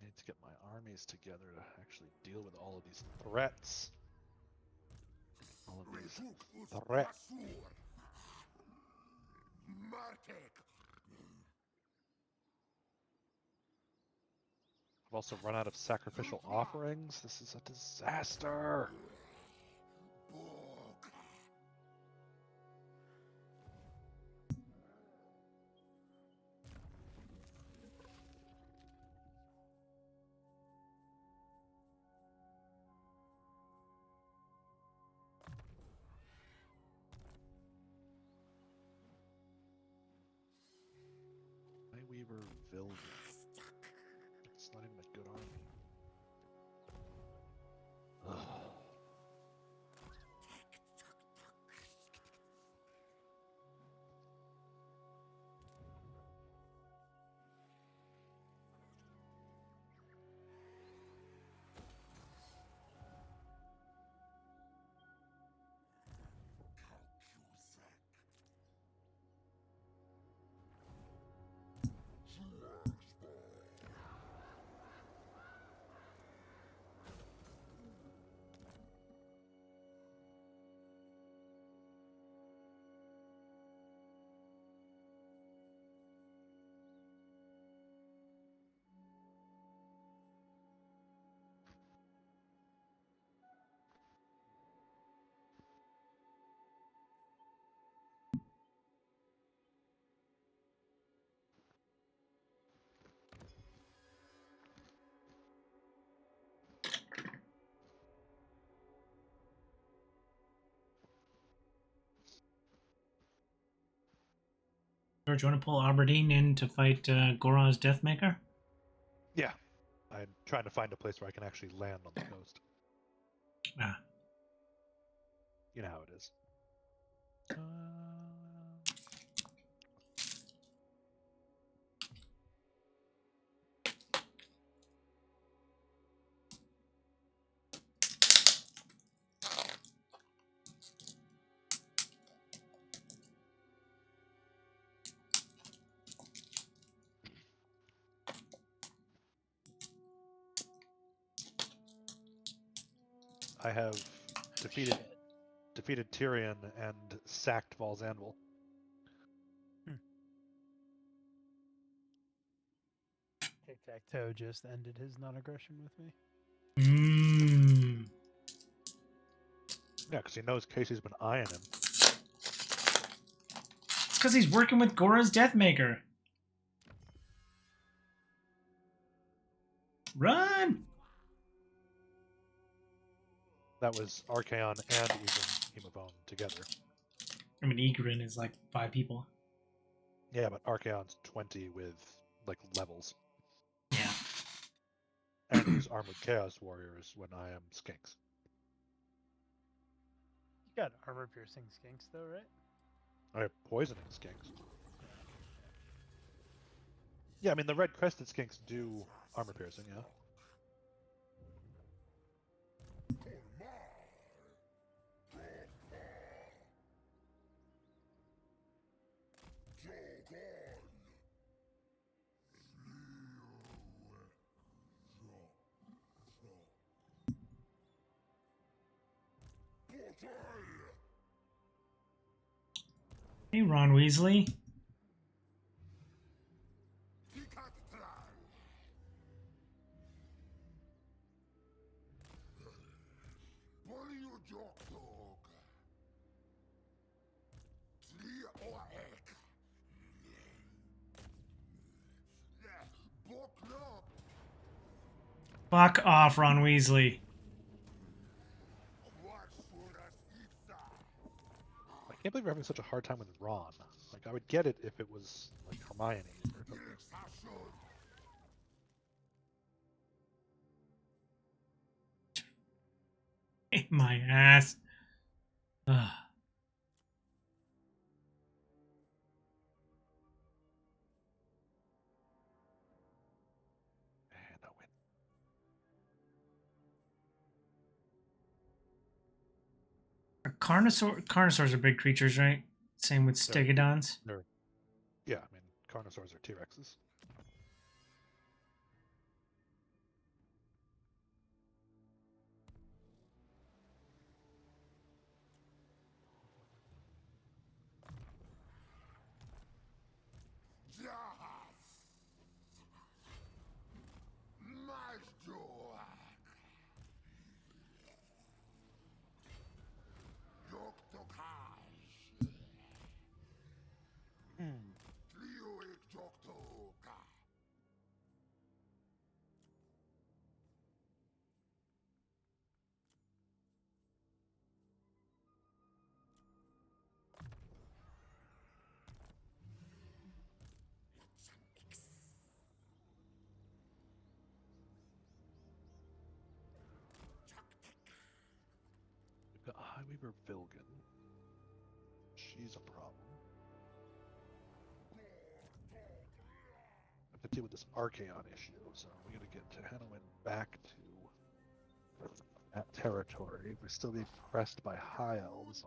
I need to get my armies together to actually deal with all of these threats. All of these threats. I've also run out of sacrificial offerings. This is a disaster. Weaver Villian. It's not even a good army. Ugh. George, you want to pull Aberdeen in to fight Goron's Deathmaker? Yeah. I'm trying to find a place where I can actually land on the coast. Ah. You know how it is. I have defeated Tyrion and sacked Val's Anvil. Tic-tac-toe just ended his non-aggression with me. Mmm. Yeah, because he knows Casey's been eyeing him. It's because he's working with Gora's Deathmaker. Run! That was Archaon and Hemavone together. I mean, Egrin is like 5 people. Yeah, but Archaon's 20 with, like, levels. Yeah. And he's Armored Chaos Warriors when I am Skinks. You got armor-piercing skinks, though, right? I have Poisoning Skinks. Yeah, I mean, the red-crested Skinks do armor piercing, yeah. Hey, Ron Weasley. Fuck off, Ron Weasley. I can't believe we're having such a hard time with Ron. Like, I would get it if it was like Hermione or something. Ate my ass. Ugh. Carnosaurs are big creatures, right? Same with stegodons. Yeah, I mean, Carnosaurs are T-Rexes. We've got Highweaver Vilgan. She's a problem. I have to deal with this Archaon issue, so we gotta get to Hanowin back to that territory. We're still being pressed by High Elves.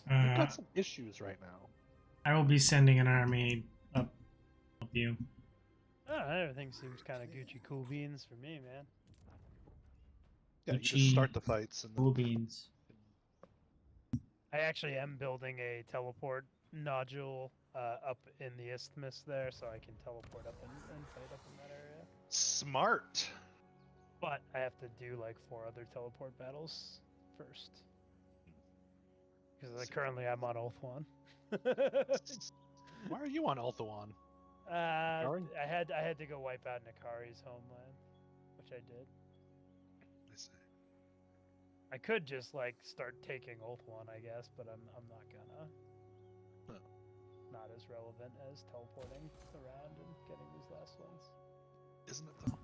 We've got some issues right now. I will be sending an army up with you. Oh, everything seems kind of Gucci cool beans for me, man. Yeah, you just start the fights and cool beans. I actually am building a teleport nodule up in the isthmus there, so I can teleport up and fight up in that area. Smart. But I have to do like 4 other teleport battles first. Because like, currently I'm on Ulthuan. Why are you on Ulthuan? I had to go wipe out Nakari's homeland, which I did. I see. I could just like start taking Ulthuan, I guess, but I'm not gonna. No. Not as relevant as teleporting around and getting these last ones. Isn't it though?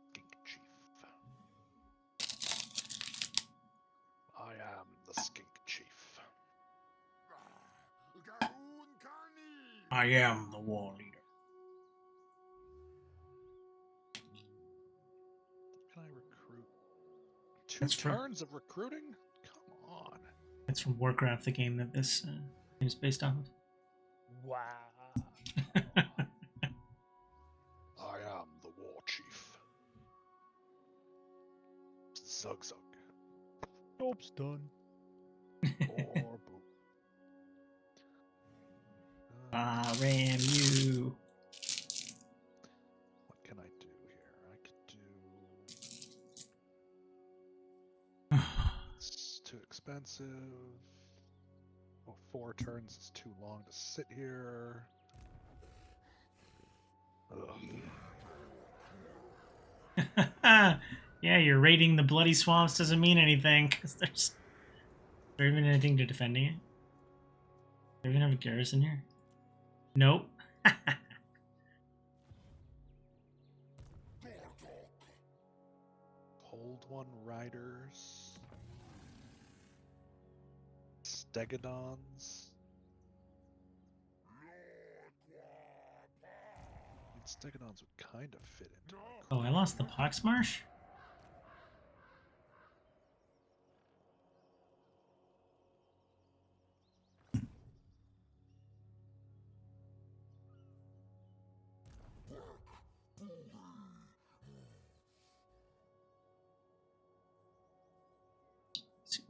Skink Chief. I am the Skink Chief. I am the war leader. Can I recruit? Two That's turns of recruiting? Come on. That's from Warcraft, the game that this game is based off of. Wow. I am the war chief. Zug Zug. Job's done. Or boom. I ram you. What can I do here? I could do. It's too expensive. Oh, 4 turns is too long to sit here. Ugh. Yeah, you're raiding the bloody swamps doesn't mean anything because there's. Is there even anything to defending it? Do we even have a garrison here? Nope. Cold One Riders. Stegodons. I mean, Stegodons would kind of fit into my Oh, I lost the Poxmarsh?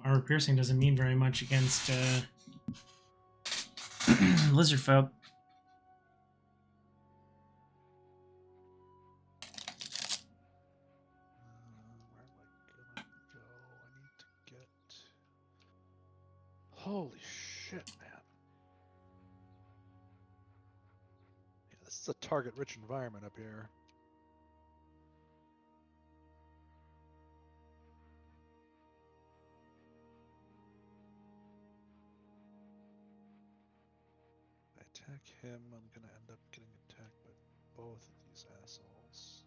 Armor piercing doesn't mean very much against lizard folk. Where am I gonna go? I need to get. Holy shit, man. Yeah, this is a target-rich environment up here. I attack him, I'm gonna end up getting attacked by both of these assholes.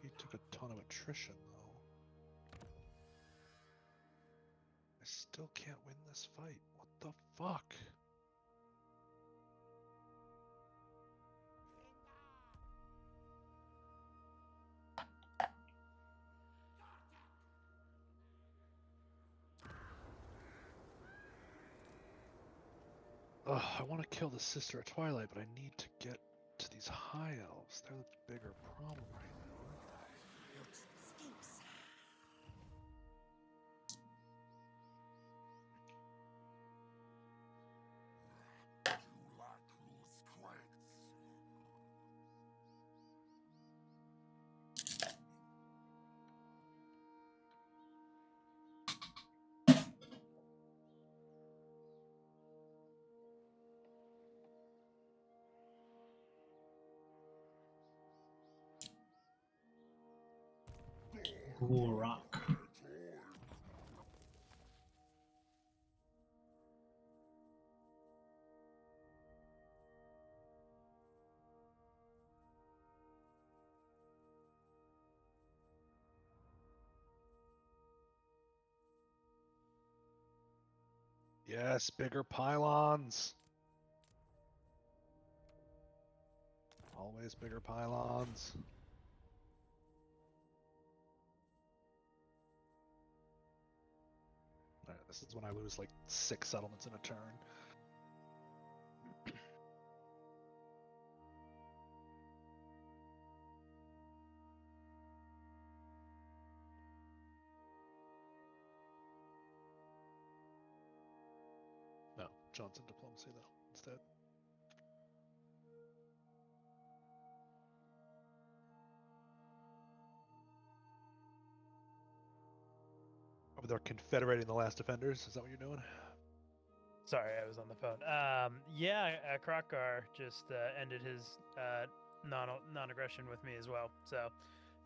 He took a ton of attrition, though. I still can't win this fight. What the fuck? Ugh, I want to kill the Sister of Twilight, but I need to get to these High Elves. They're the bigger problem right now, aren't they? You lack your strength. Cool rock. Yes, bigger pylons. Always bigger pylons. Alright, this is when I lose like 6 settlements in a turn. No, Johnson diplomacy though, instead. Oh, they're confederating the last defenders. Is that what you're doing? Sorry, I was on the phone. Yeah, Krokgar just ended his non-aggression with me as well. So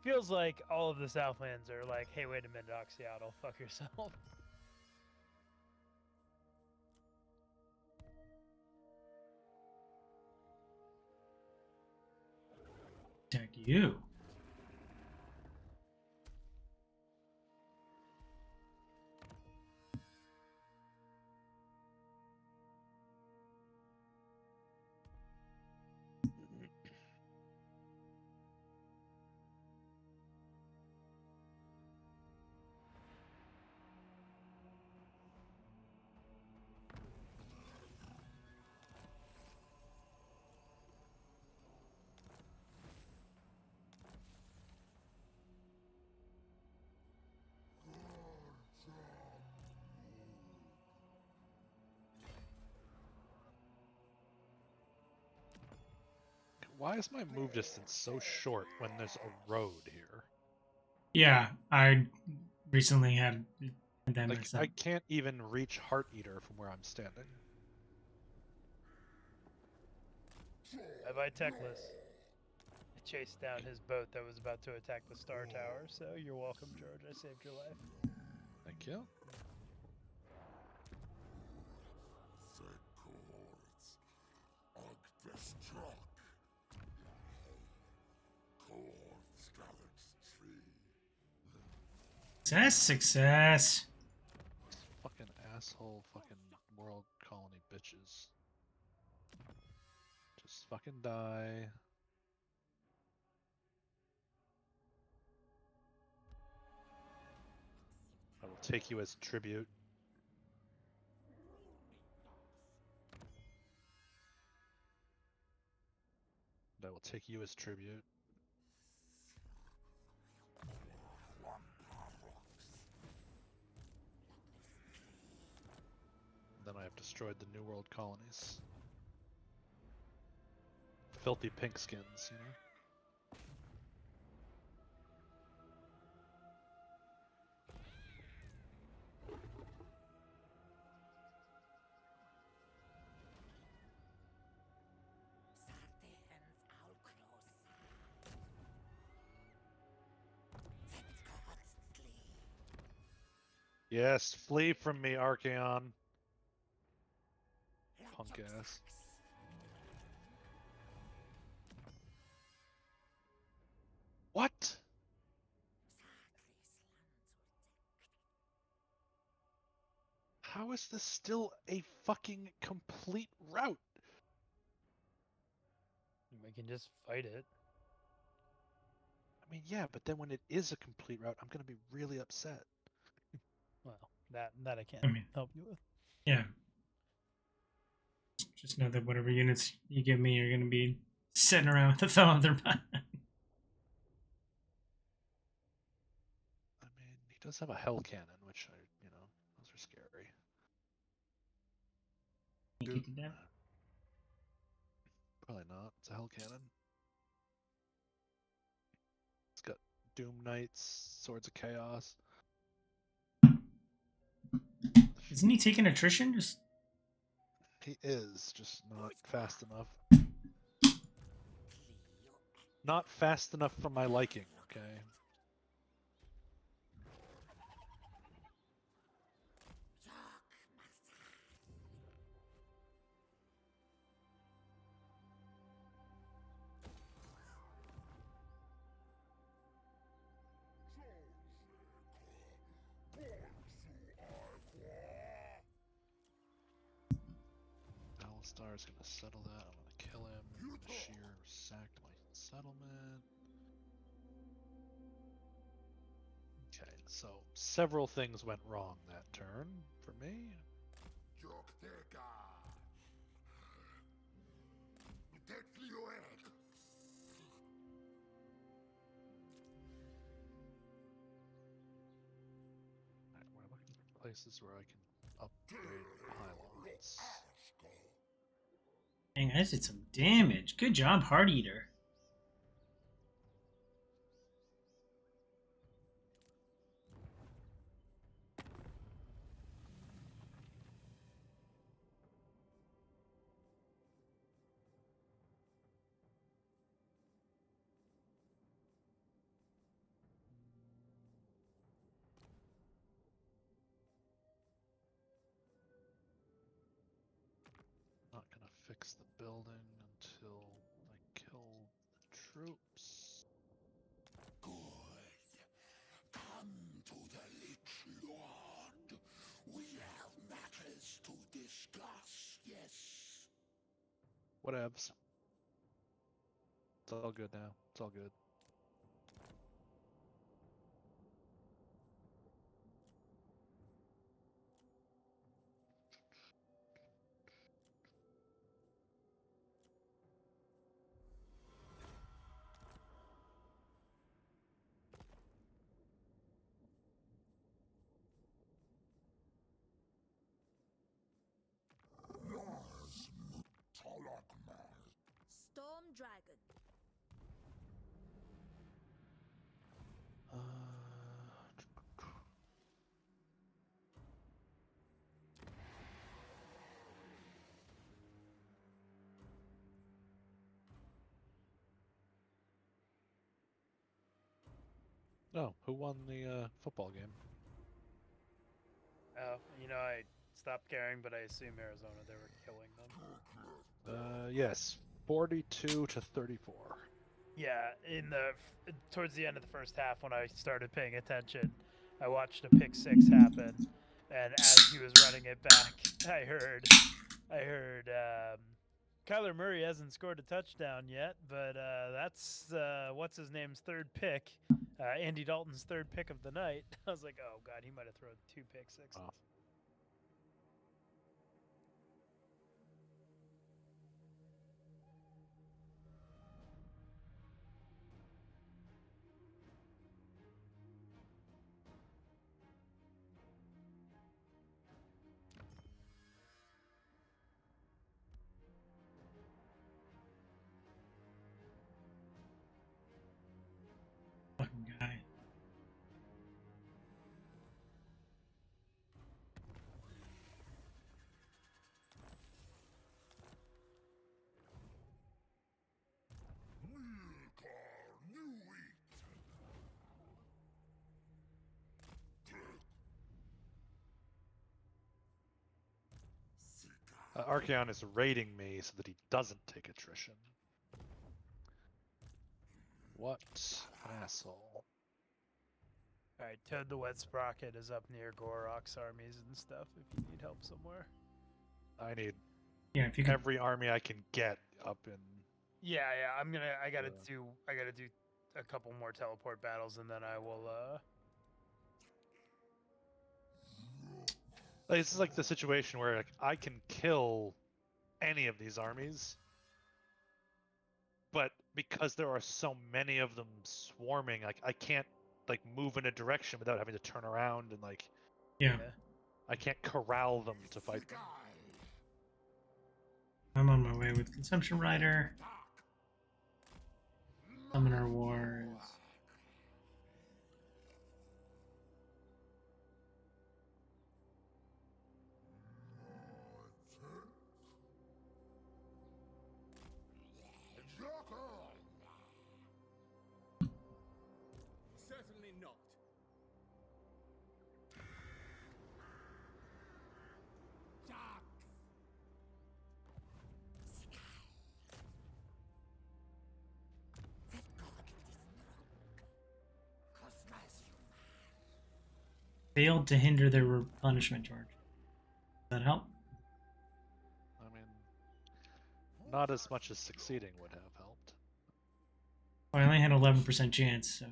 feels like all of the Southlands are like, hey, wait a minute, Oxyotl, fuck yourself. Attack you. Why is my move distance so short when there's a road here? Yeah, I recently had that Like, messed up. I can't even reach Heart Eater from where I'm standing. Bye-bye, Techless. I chased down his boat that was about to attack the Star Tower, so you're welcome, George. I saved your life. Thank you. The cohorts Ogdestruck. Cohorts Galaxy. Success. Fucking asshole, fucking world colony bitches. Just fucking die. I will take you as tribute. And I will take you as tribute. One destroyed the New World colonies. Filthy pink skins, you know? Yes, flee from me, Archaon. Punk ass. What? How is this still a fucking complete route? We can just fight it. I mean, yeah, but then when it is a complete route, I'm gonna be really upset. Well, that I can't I mean, help you with. yeah. Just know that whatever units you give me, you're going to be sitting around with a thumb up their butt. I mean, he does have a hell cannon, which those are scary. You Doom- did that? Probably not. It's a hell cannon. It's got Doom Knights, Swords of Chaos. Isn't he taking attrition? Just He is, just not fast enough. Not fast enough for my liking, okay? Alistar's gonna settle that. I'm gonna kill him. Bashir sacked my settlement. Okay, so several things went wrong that turn for me. Alright, we're looking for places where I can upgrade pylons. dang, I did some damage. Good job, Heart Eater. Not gonna fix the building until I kill the troops. Come to the Lich Lord. We have matters to discuss, yes? Whatevs. It's all good now. It's all good. Storm Dragon. Oh, who won the football game? Oh, I stopped caring, but I assume Arizona, they were killing them. Yes, 42 to 34. Yeah, towards the end of the first half, when I started paying attention, I watched a pick six happen, and as he was running it back, I heard Kyler Murray hasn't scored a touchdown yet, but that's what's his name's third pick, Andy Dalton's third pick of the night. I was like, oh god, he might have thrown 2 pick sixes. Oh. Archeon is raiding me so that he doesn't take attrition. What an asshole. Alright, Toad the Wet Sprocket is up near Gorok's armies and stuff if you need help somewhere. I need Yeah, if you could. every army I can get up in. Yeah, I gotta Yeah. do a couple more teleport battles and then I will Like, this is like the situation where like, I can kill any of these armies, but because there are so many of them swarming, like I can't like move in a direction without having to turn around and like Yeah, I can't corral them to fight them. I'm on my way with Consumption Rider. Summoner Wars. Certainly not. Failed to hinder their replenishment charge. Does that help? I mean, not as much as succeeding would have helped. I only had 11% chance, so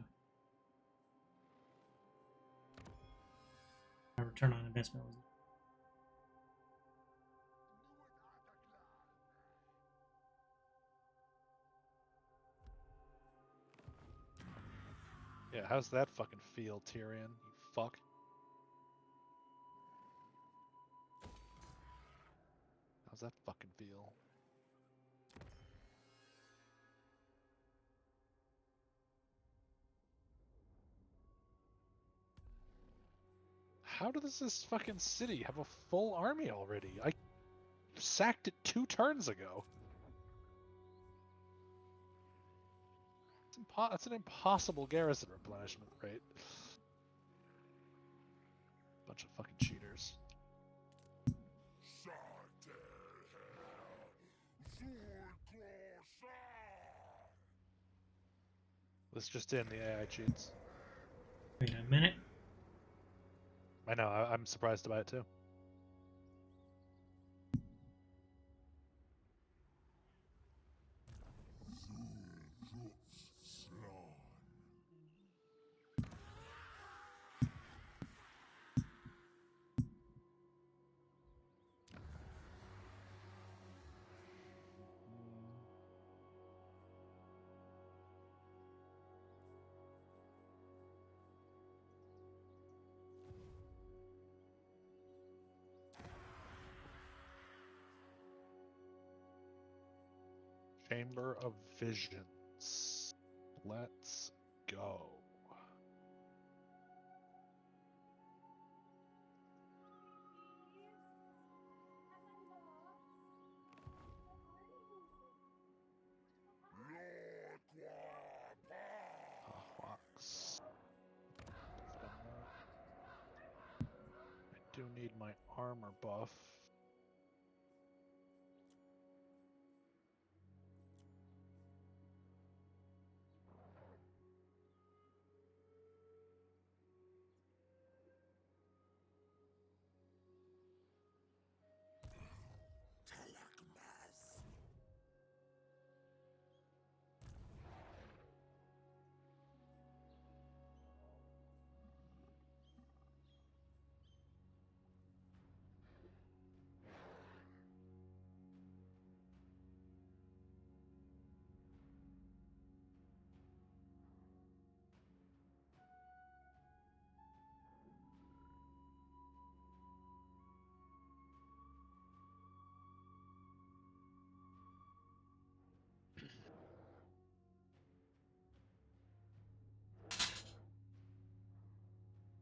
my return on investment was. Yeah, how's that fucking feel, Tyrion? You fuck. How's that fucking feel? How does this fucking city have a full army already? I sacked it 2 turns ago. It's an impossible garrison replenishment rate. Bunch of fucking cheaters. This just in, the AI cheats. Wait a minute. I know, I'm surprised about it too. Chamber of Visions. Let's go. Hawks. I do need my armor buff.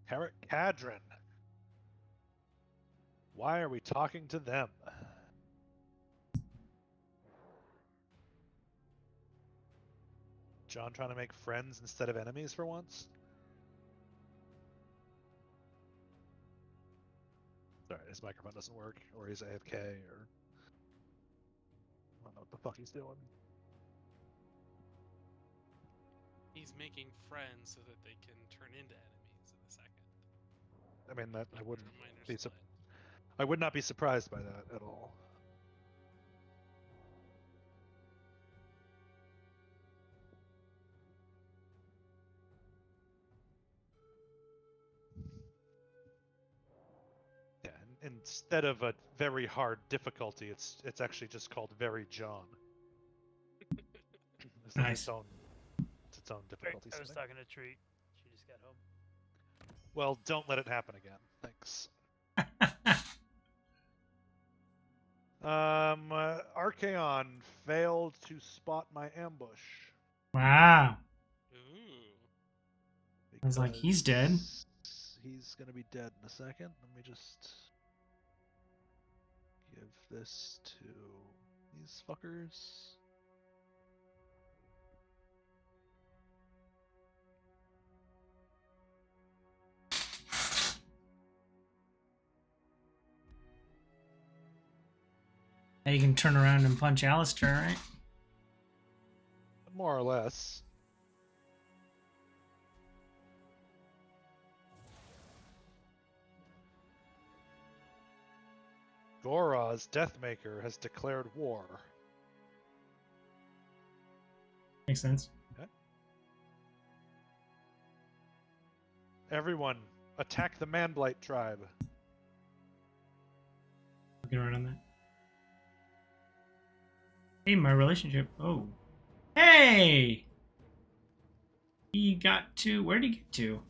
Carrot Cadron. Why are we talking to them? John trying to make friends instead of enemies for once? Sorry, his microphone doesn't work, or he's AFK, or know what the fuck he's doing. He's making friends so that they can turn into enemies in a second. I mean, that I Like wouldn't a minor be split. I would not be surprised by that at all. Yeah, instead of a very hard difficulty, it's actually just called Very John. It's like Nice. its own difficulty I was setting. talking to Treat. She just got home. Well, don't let it happen again. Thanks. Archaon failed to spot my ambush. Wow. Ooh. I was like, he's dead. because He's gonna be dead in a second. Let me just give this to these fuckers. Now you can turn around and punch Alistair, right? More or less. Gora's Deathmaker has declared war. Makes sense. Everyone, attack the Manblight tribe. Get right on that. Hey, my relationship. Oh. Hey! He got to... Where'd he get to?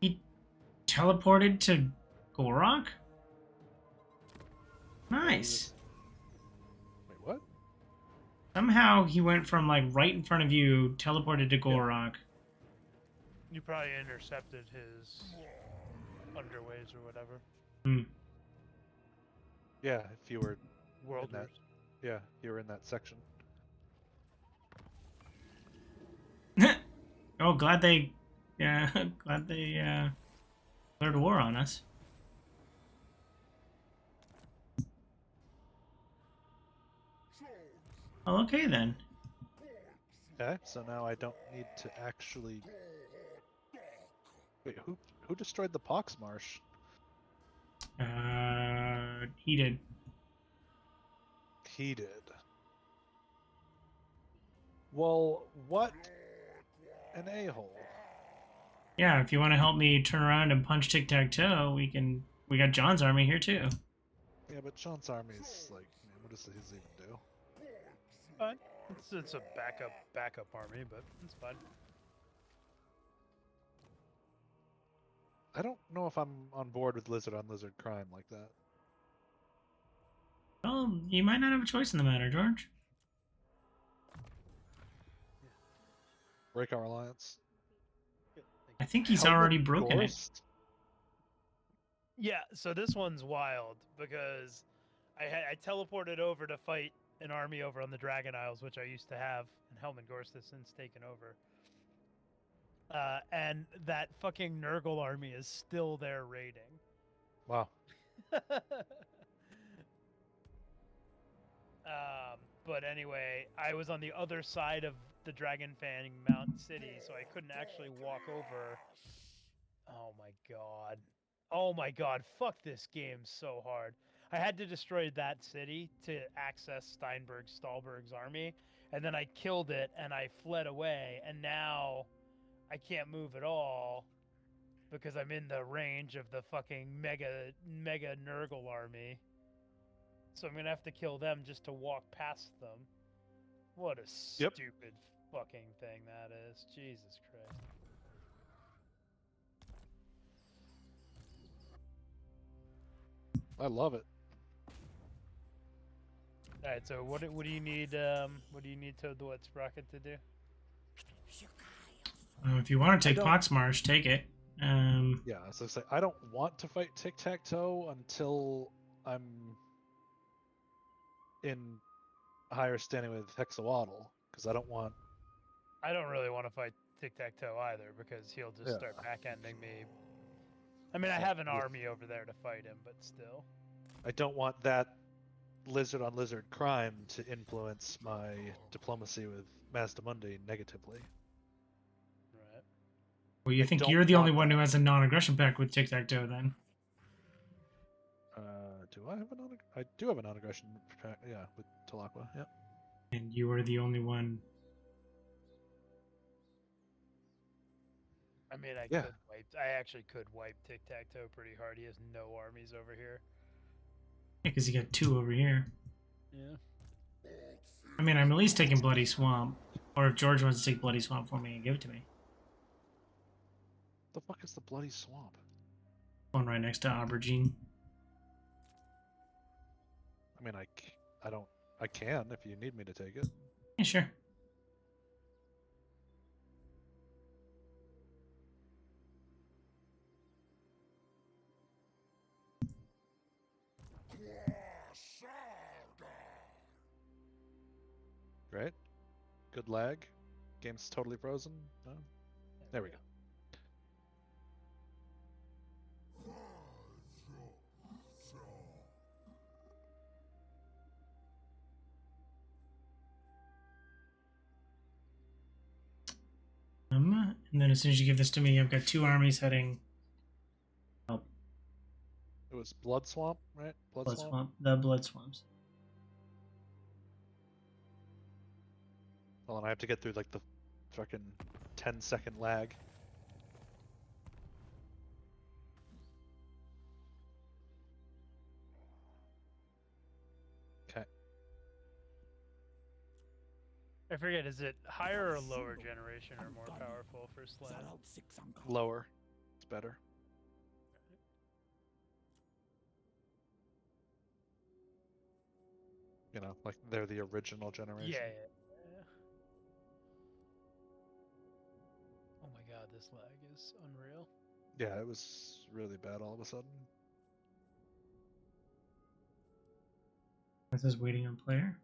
He teleported to Gorok? Nice. Wait, what? Somehow he went from, like, right in front of you, teleported to Gorok. You probably intercepted his underways or whatever. Hmm. Yeah, if you were Worlders. yeah, you were in that section. Oh, glad they... Yeah, glad they, declared war on us. Well, okay then. Okay, so now I don't need to actually. Wait, who destroyed the Pox Marsh? He did. He did. Well, what an a-hole. Yeah, if you want to help me turn around and punch tic-tac-toe, we can... We got John's army here, too. Yeah, but Sean's army's like, man, what does his even do? Fine. It's a backup army, but it's fine. I don't know if I'm on board with lizard on lizard crime like that. Well, you might not have a choice in the matter, George. Break our alliance. I think he's Helmet already broken it. Gorst? Yeah, so this one's wild because I teleported over to fight an army over on the Dragon Isles, which I used to have, and Helmut Gorst has since taken over. And that fucking Nurgle army is still there raiding. Wow. But anyway, I was on the other side of the Dragon Fang Mountain City, so I couldn't actually walk over. Oh my god. Oh my god, fuck this game so hard. I had to destroy that city to access Stahlberg's army, and then I killed it and I fled away, and now I can't move at all because I'm in the range of the fucking mega Nurgle army. So I'm gonna have to kill them just to walk past them. What a stupid fucking thing that is. Jesus Christ. I love it. All right, so what do you need? What do you need to what Sprocket to do? If you want to take don't- Poxmarsh, take it. Yeah, so it's like, I don't want to fight tic-tac-toe until I'm in higher standing with Hexawaddle, because I don't want... I don't really want to fight Tic-Tac-Toe either because he'll just start back-ending me. I mean, I have an army over there to fight him, but still. I don't want that lizard on lizard crime to influence my diplomacy with Mazdamundi negatively. Right. Well, you I think don't you're the only want one who that. has a non-aggression pact with tic-tac-toe, then? Do I have a non? I do have a non-aggression pact. Yeah, with Talakwa. Yeah. And you are the only one. I mean, Yeah. I actually could wipe Tic Tac Toe pretty hard. He has no armies over here. Yeah, because you got 2 over here. Yeah. I mean, I'm at least taking Bloody Swamp. Or if George wants to take Bloody Swamp for me, give it to me. The fuck is the bloody swamp? One right next to Aubergine. I mean, I can if you need me to take it. Yeah, sure. Right? Good lag. Game's totally frozen. No? There we go. And then as soon as you give this to me, I've got 2 armies heading. Oh, It was Blood Swamp, right? Blood Swamp. The Blood Swamps. Well, and I have to get through like the fucking 10-second lag. Okay. I forget, is it higher or lower generation or more powerful for Slad? Lower. It's better. You know, like they're the original generation. Yeah. Oh my god, this lag is unreal. Yeah, it was really bad all of a sudden. It says waiting on player.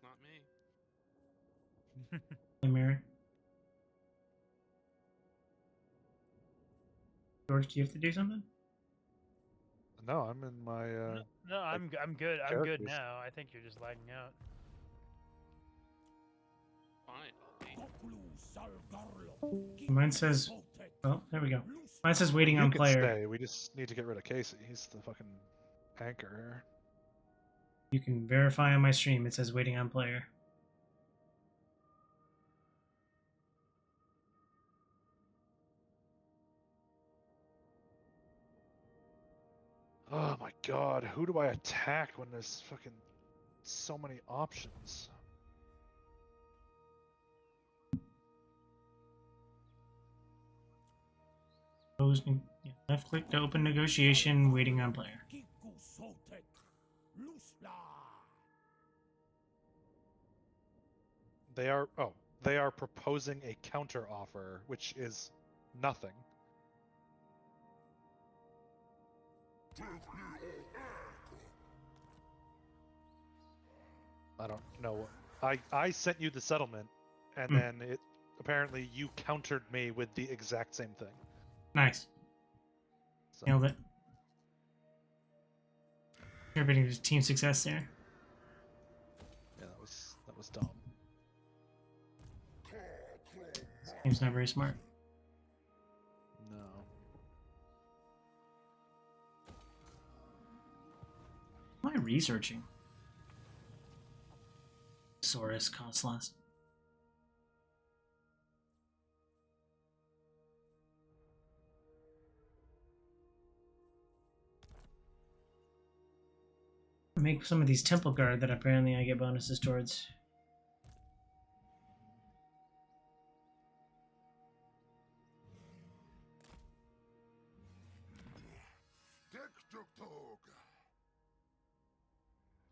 Not me. Hey, Mary. George, do you have to do something? No, I'm in my No, I'm good. I'm good characters. now. I think you're just lagging out. Fine, I'll be. Mine says. Oh, there we go. Mine says waiting you on can player. stay. We just need to get rid of Casey. He's the fucking anchor here. You can verify on my stream. It says waiting on player. Oh my god, who do I attack when there's fucking so many options? Left click to open negotiation, waiting on player. They are proposing a counter offer, which is nothing. I don't know. I sent you the settlement, and then it apparently you countered me with the exact same thing. Nice. So, Nailed it. Everybody was team success there. yeah, that was dumb. Team's not very smart. No. What am I researching? Saurus Coslas. Make some of these temple guard that apparently I get bonuses towards.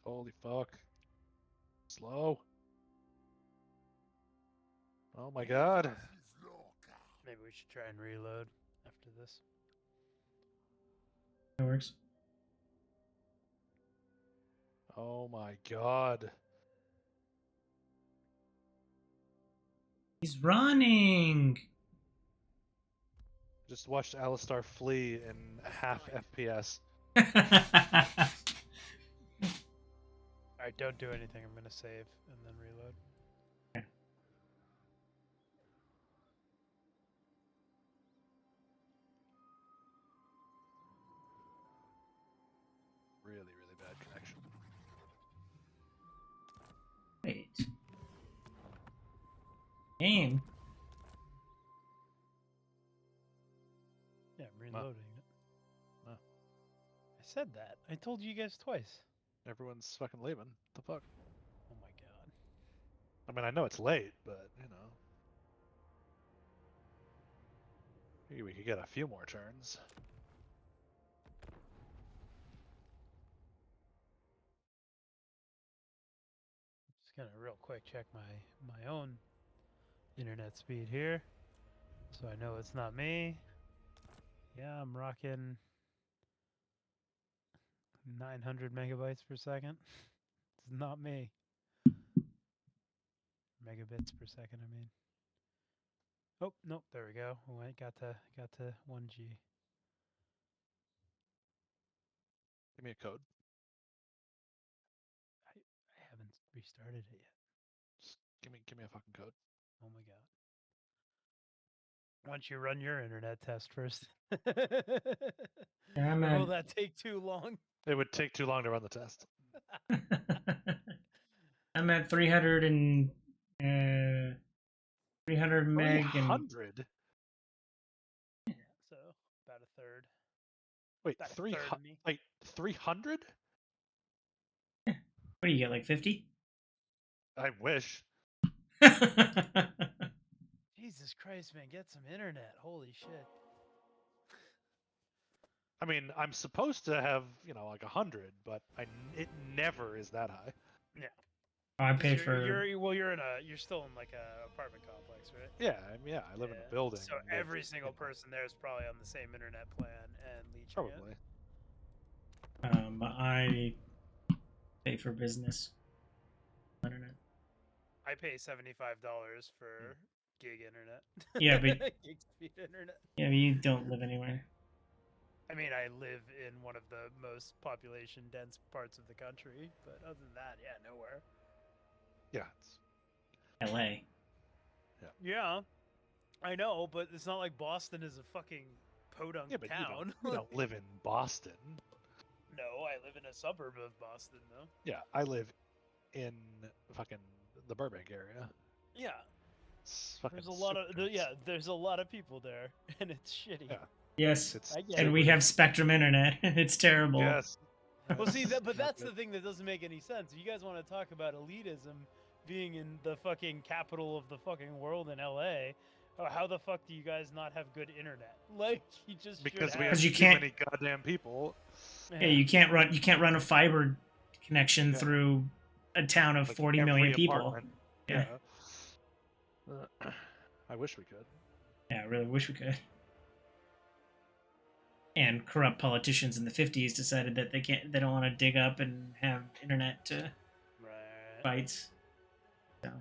Holy fuck. Slow. Oh my god. Maybe we should try and reload after this. That works. Oh my god. He's running. Just watched Alistar flee in half FPS. All right, don't do anything. I'm gonna save and then reload. Really, really bad connection. Wait. Game. Yeah, I'm reloading it. Oh. I said that. I told you guys twice. Everyone's fucking leaving. What the fuck? Oh my god. I mean, I know it's late, but you know. Maybe we could get a few more turns. Just gonna real quick check my own internet speed here, so I know it's not me. Yeah, I'm rocking 900 megabytes per second. It's not me. Megabits per second, I mean. Oh, nope, there we go. Got to 1G. Give me a code. I haven't restarted it yet. Just give me a fucking code. Oh my god. Why don't you run your internet test first? I'm Or will at that take too long? It would take too long to run the test. I'm at 300 and 300 meg and 300? So about a third. Wait, About a 300? third of me. Like 300? what do you get, like 50? I wish. Jesus Christ, man, get some internet. Holy shit. I mean, I'm supposed to have, you know, like 100, but it never is that high. I 'Cause pay for you're still in like a apartment complex, right? Yeah, I mean, yeah, I live in a building. So with, every single you know, person there is probably on the same internet plan and leeching Probably. it. I pay for business internet. I pay $75 for gig internet. Yeah, but gig speed internet. yeah, but you don't live anywhere. I mean, I live in one of the most population dense parts of the country, but other than that, yeah, nowhere. Yeah. LA. Yeah, I know, but it's not like Boston is a fucking podunk Yeah, but town. you don't live in Boston. No, I live in a suburb of Boston, though. Yeah, I live in fucking the Burbank area. Yeah, It's fucking there's a lot super of dense. there's a lot of people there, and it's shitty. Yeah. Yes, It's I get and it. we have Spectrum internet. It's terrible. Yes. Well, see Yes, that, but that's okay. the thing that doesn't make any sense. You guys want to talk about elitism being in the fucking capital of the fucking world in LA? How the fuck do you guys not have good internet? Like you just Because should we have. have you too can't- many goddamn people. Yeah, you can't run a fiber connection Yeah. through a town of Like 40 million every people. apartment. Yeah. I wish we could. Yeah, I really wish we could. And corrupt politicians in the 50s decided that they don't want to dig up and have internet to Right. fights. So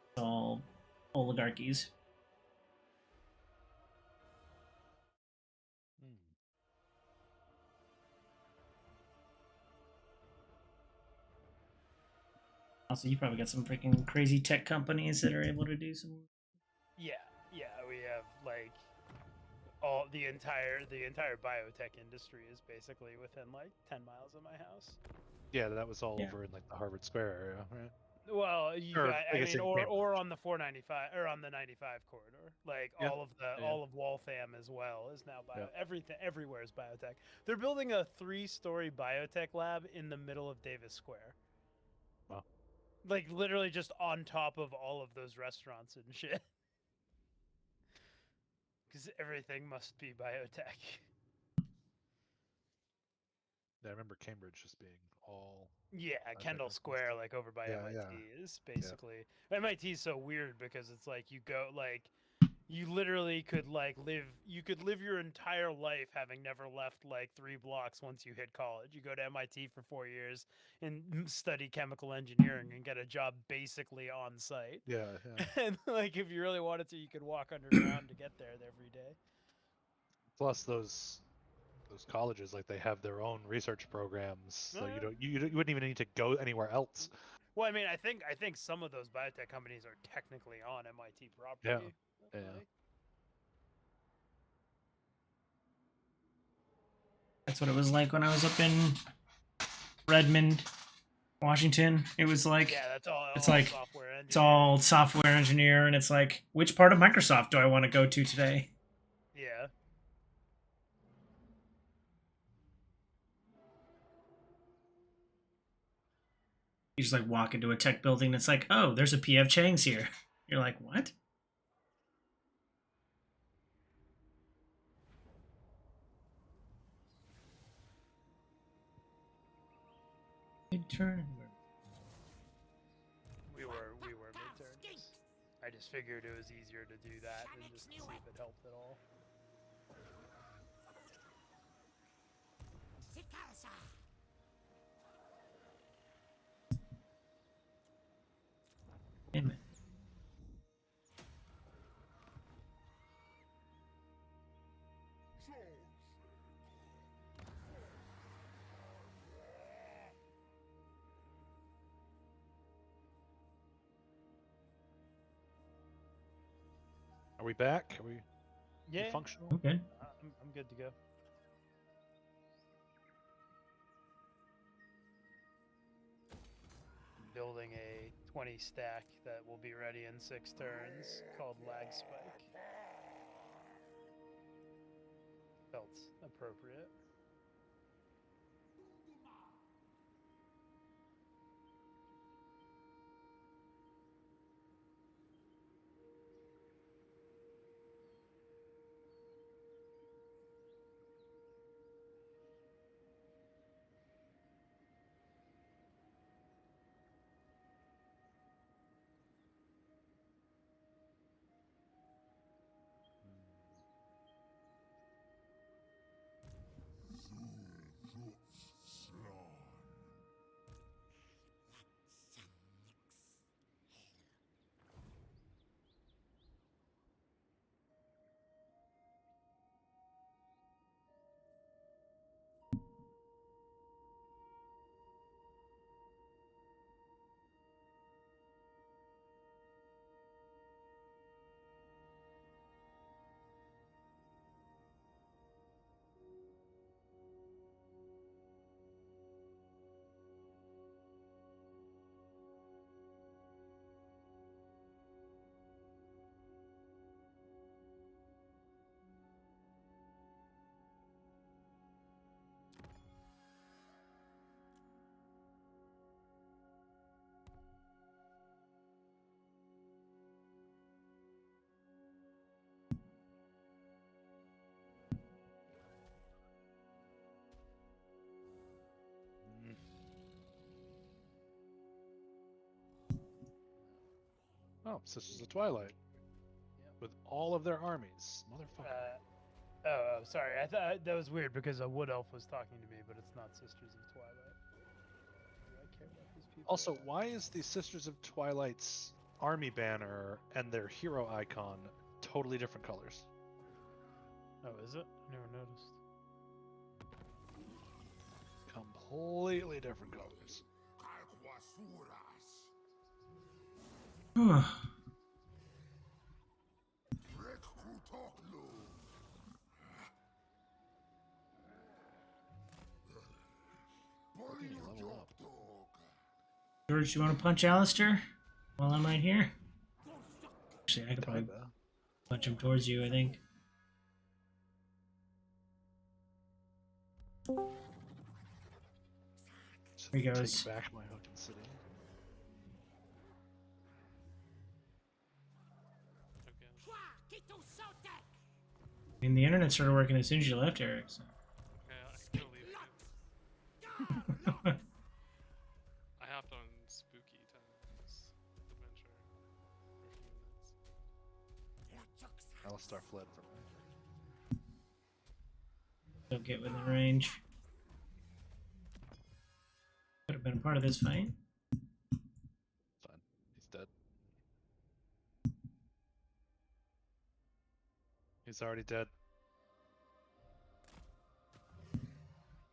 it's all oligarchies. Also, you probably got some freaking crazy tech companies that are able to do some. Yeah, we have like all the entire biotech industry is basically within like 10 miles of my house. Yeah, that was all Yeah. over in like the Harvard Square area, right? Well, Or, I I guess mean, in or Cambridge. on the 495 or on the 95 corridor. Like Yeah, yeah. all of Waltham as well is now bio. Yeah. Everything everywhere is biotech. They're building a 3-story biotech lab in the middle of Davis Square. Wow. Like literally just on top of all of those restaurants and shit. Because everything must be biotech. Yeah, I remember Cambridge just being all. Yeah, biotech Kendall and Square, stuff. like over by Yeah, MIT, yeah. is basically MIT is so weird because it's like you go like You literally could like live your entire life having never left like 3 blocks once you hit college. You go to MIT for 4 years and study chemical engineering and get a job basically on site. Yeah, yeah. And like if you really wanted to, you could walk underground to get there every day. Plus those colleges, like they have their own research programs, so Yeah. you wouldn't even need to go anywhere else. Well, I mean, I think some of those biotech companies are technically on MIT property. Yeah. Like, That's what it was like when I was up in Redmond, Washington. It was like yeah, that's all. it's all like software it's all software engineer, and it's like, which part of Microsoft do I want to go to today? Yeah. You just like walk into a tech building, and it's like, oh, there's a PF Chang's here. You're like, what? Mid-turn. We were mid-turns. I just figured it was easier to do that than just to see if it helped at all. Wait a minute. Are we back? Are we Yeah, functional? Okay. I'm good to go. Building a 20 stack that will be ready in 6 turns called Lag Spike. Felt appropriate. Oh, Sisters of Twilight. With all of their armies. Motherfucker. Sorry. I thought that was weird because a wood elf was talking to me, but it's not Sisters of Twilight. Do I care about these people? Also, why is the Sisters of Twilight's army banner and their hero icon totally different colors? Oh, is it? I never noticed. Completely different colors. Level up. George, you want to punch Alistair while I'm right here? Actually, I could probably Kinda. punch him towards you, I think. There he goes. Take back my fucking city. Okay. I mean, the internet started working as soon as you left, Eric. So. Okay, I'm gonna leave you. I hopped on Spooky Times Adventure for a few minutes. Lustar fled from me. Don't get within range. Could have been a part of this fight. Fine. He's dead. He's already dead.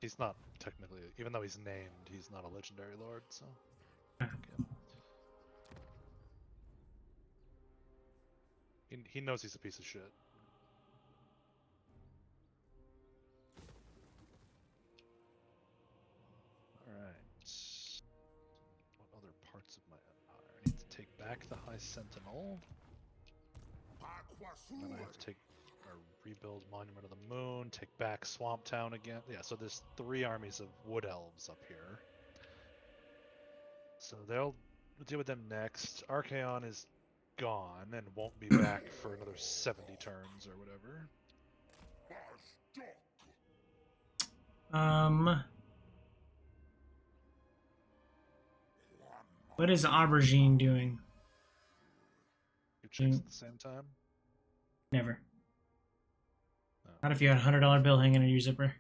He's not technically, even though he's named, he's not a legendary lord, so. Ah. Okay. He knows he's a piece of shit. Alright. What other parts of my empire? I need to take back the High Sentinel. Then I have to take or rebuild Monument of the Moon, take back Swamp Town again. Yeah, so there's 3 armies of Wood Elves up here. So we'll deal with them next. Archaon is gone and won't be back for another 70 turns or whatever. What is Aubergine doing? 2 chicks at the same time? Never. No. Not if you had a $100 bill hanging in your zipper.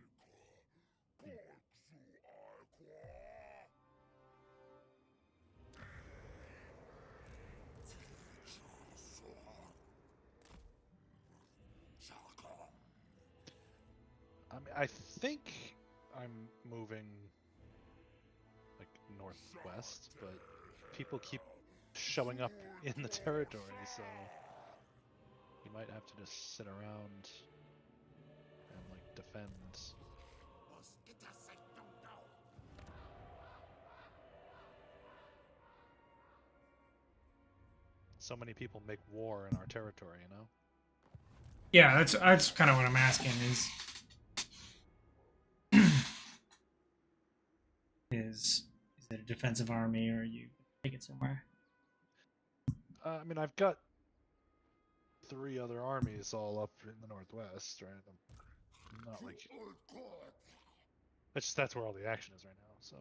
I mean, I think I'm moving like northwest, but people keep showing up in the territory, so you might have to just sit around and like defend. So many people make war in our territory, you know? Yeah, that's kind of what I'm asking is it a defensive army or you take it somewhere? I mean, I've got 3 other armies all up in the northwest, right? I'm not like that's where all the action is right now. So,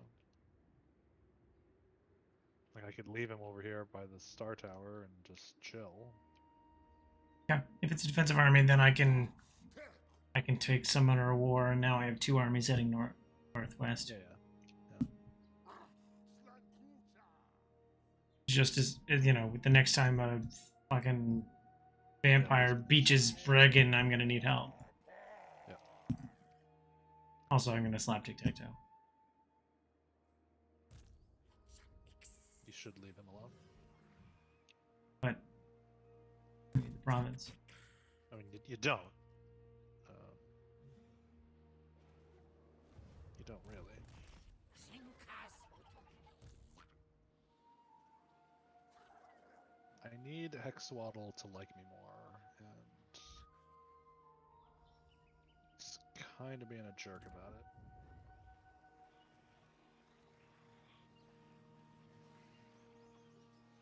like, I could leave him over here by the Star Tower and just chill. Yeah, if it's a defensive army, then I can take Summoner of War, and now I have 2 armies heading northwest. Yeah. Just as you know, the next time a fucking vampire beaches Bregan, I'm gonna need help. Yeah. Also, I'm gonna slap tic-tac-toe. You should leave him alone. But I need the province. I mean, you don't. You don't really. I need Hexwaddle to like me more, and he's kind of being a jerk about it.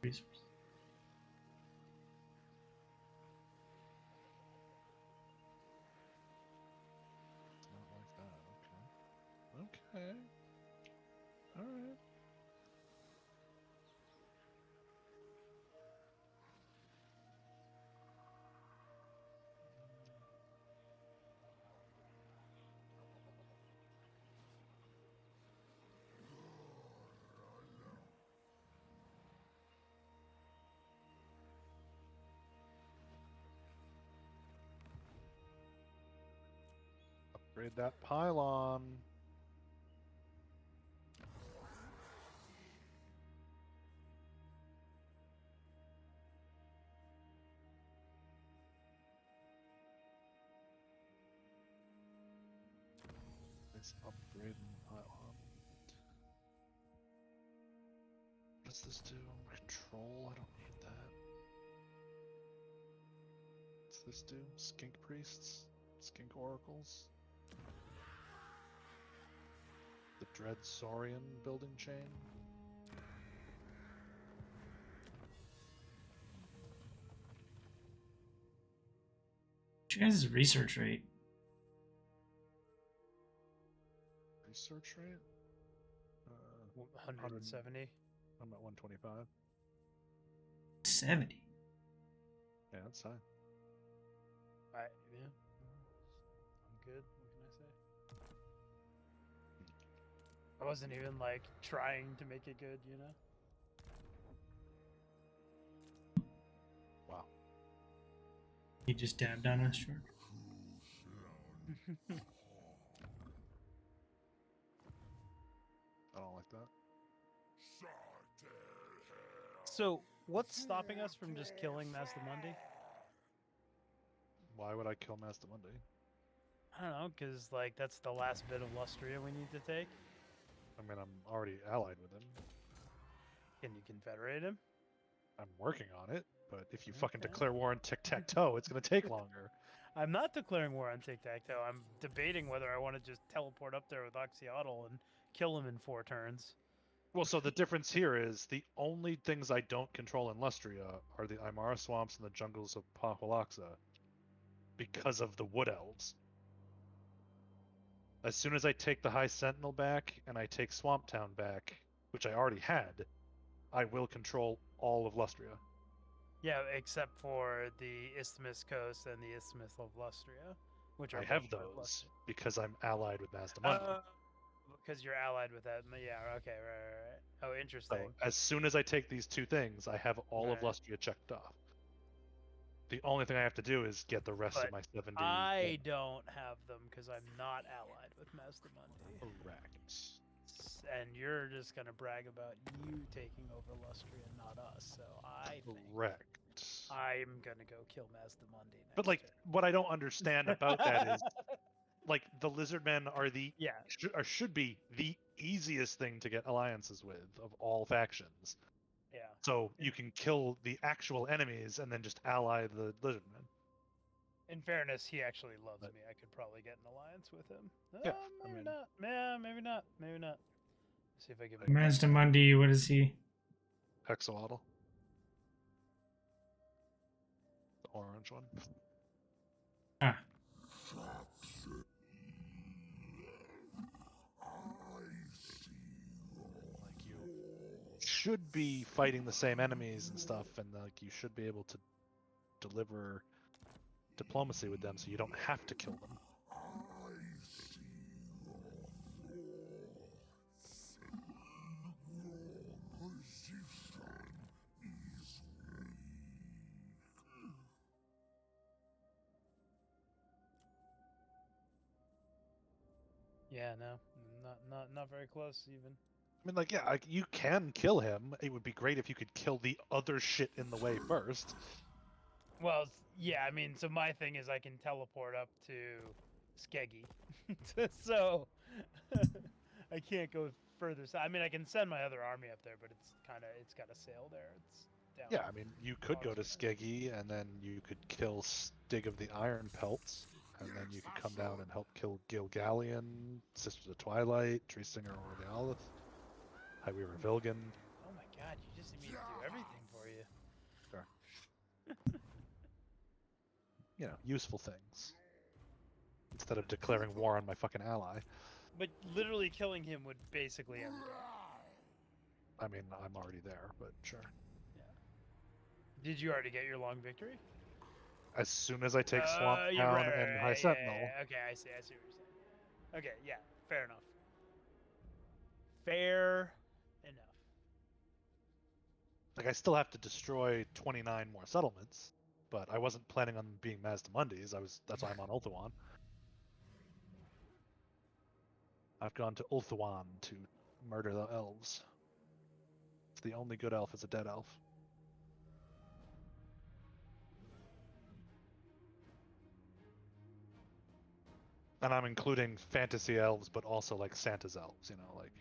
Resource. It's not like that. Okay. Alright. Upgrade that pylon. This upgrade pylon. What does this do? Control? I don't need that. What's this do? Skink priests? Skink oracles? The Dread Saurian building chain? What's your guys' research rate? Research rate? 170. I'm at 125. 70. Yeah, that's high. Yeah. I'm good. What can I say? I wasn't even like trying to make it good, you know? Wow. He just dabbed on us, George. I don't like that. So, what's stopping us from just killing Mastamundi? Why would I kill Master Monday? I don't know, because like that's the last bit of Lustria we need to take. I mean, I'm already allied with him. Can you confederate him? I'm working on it, but if you fucking Okay. declare war on tic-tac-toe, it's gonna take longer. I'm not declaring war on Tic-Tac-Toe. I'm debating whether I want to just teleport up there with Oxyotl and kill him in 4 turns. Well, so the difference here is the only things I don't control in Lustria are the Aymara swamps and the jungles of Pahualaxa because of the Wood Elves. As soon as I take the High Sentinel back and I take Swamp Town back, which I already had, I will control all of Lustria. Yeah, except for the Isthmus Coast and the Isthmus of Lustria, which are I have both part of those Lustria. because I'm allied with Mastamundi. Because you're allied with that. Yeah, okay, right. Oh, interesting. So as soon as I take these 2 things, I have all of Right. Lustria checked off. The only thing I have to do is get the rest of But my 70. I don't have them because I'm not allied with Mastamundi. Correct. And you're just gonna brag about you taking over Lustria, not us. So I think Correct. I'm gonna go kill Mastamundi next But like, turn. what I don't understand about that is, like, the Lizardmen are Yeah, should be the easiest thing to get alliances with of all factions. yeah. So you can kill the actual enemies and then just ally the Lizardmen. In fairness, he actually loves But- me. I could probably get an alliance with him. Yeah, I Maybe mean- not. Yeah, maybe not. Maybe not. See if I can. Mastamundi, what is he? Hexawaddle. The orange one. Ah, Like, you should be fighting the same enemies and stuff, and like you should be able to deliver diplomacy with them so you don't have to kill them. Yeah, no, not very close even. I mean, like, yeah, like, you can kill him. It would be great if you could kill the other shit in the way first. Well, yeah, I mean, so my thing is I can teleport up to Skeggy, so I can't go further. I mean, I can send my other army up there, but it's got to sail there. It's down. Yeah, I mean, you could go to Oxford. Skeggy, and then you could kill Stig of the Iron Pelts, and then you could come down and help kill Gilgallion, Sisters of Twilight, Tree Singer Orlealith, Highweaver Vilgan. Oh my God, you just need me to do everything for you. Sure. You know, useful things. Instead of declaring war on my fucking ally. But literally killing him would basically end the game. I mean, I'm already there, but sure. Did you already get your long victory? As soon as I take Swamp Yeah, Town right, and right, High yeah, Sentinel, yeah. Okay, I see what you're saying. Okay, yeah, fair enough. Fair enough. like, I still have to destroy 29 more settlements, but I wasn't planning on being Mazdamundis. That's why I'm on Ulthuan. I've gone to Ulthuan to murder the elves. It's the only good elf is a dead elf. And I'm including fantasy elves, but also like Santa's elves, you know, like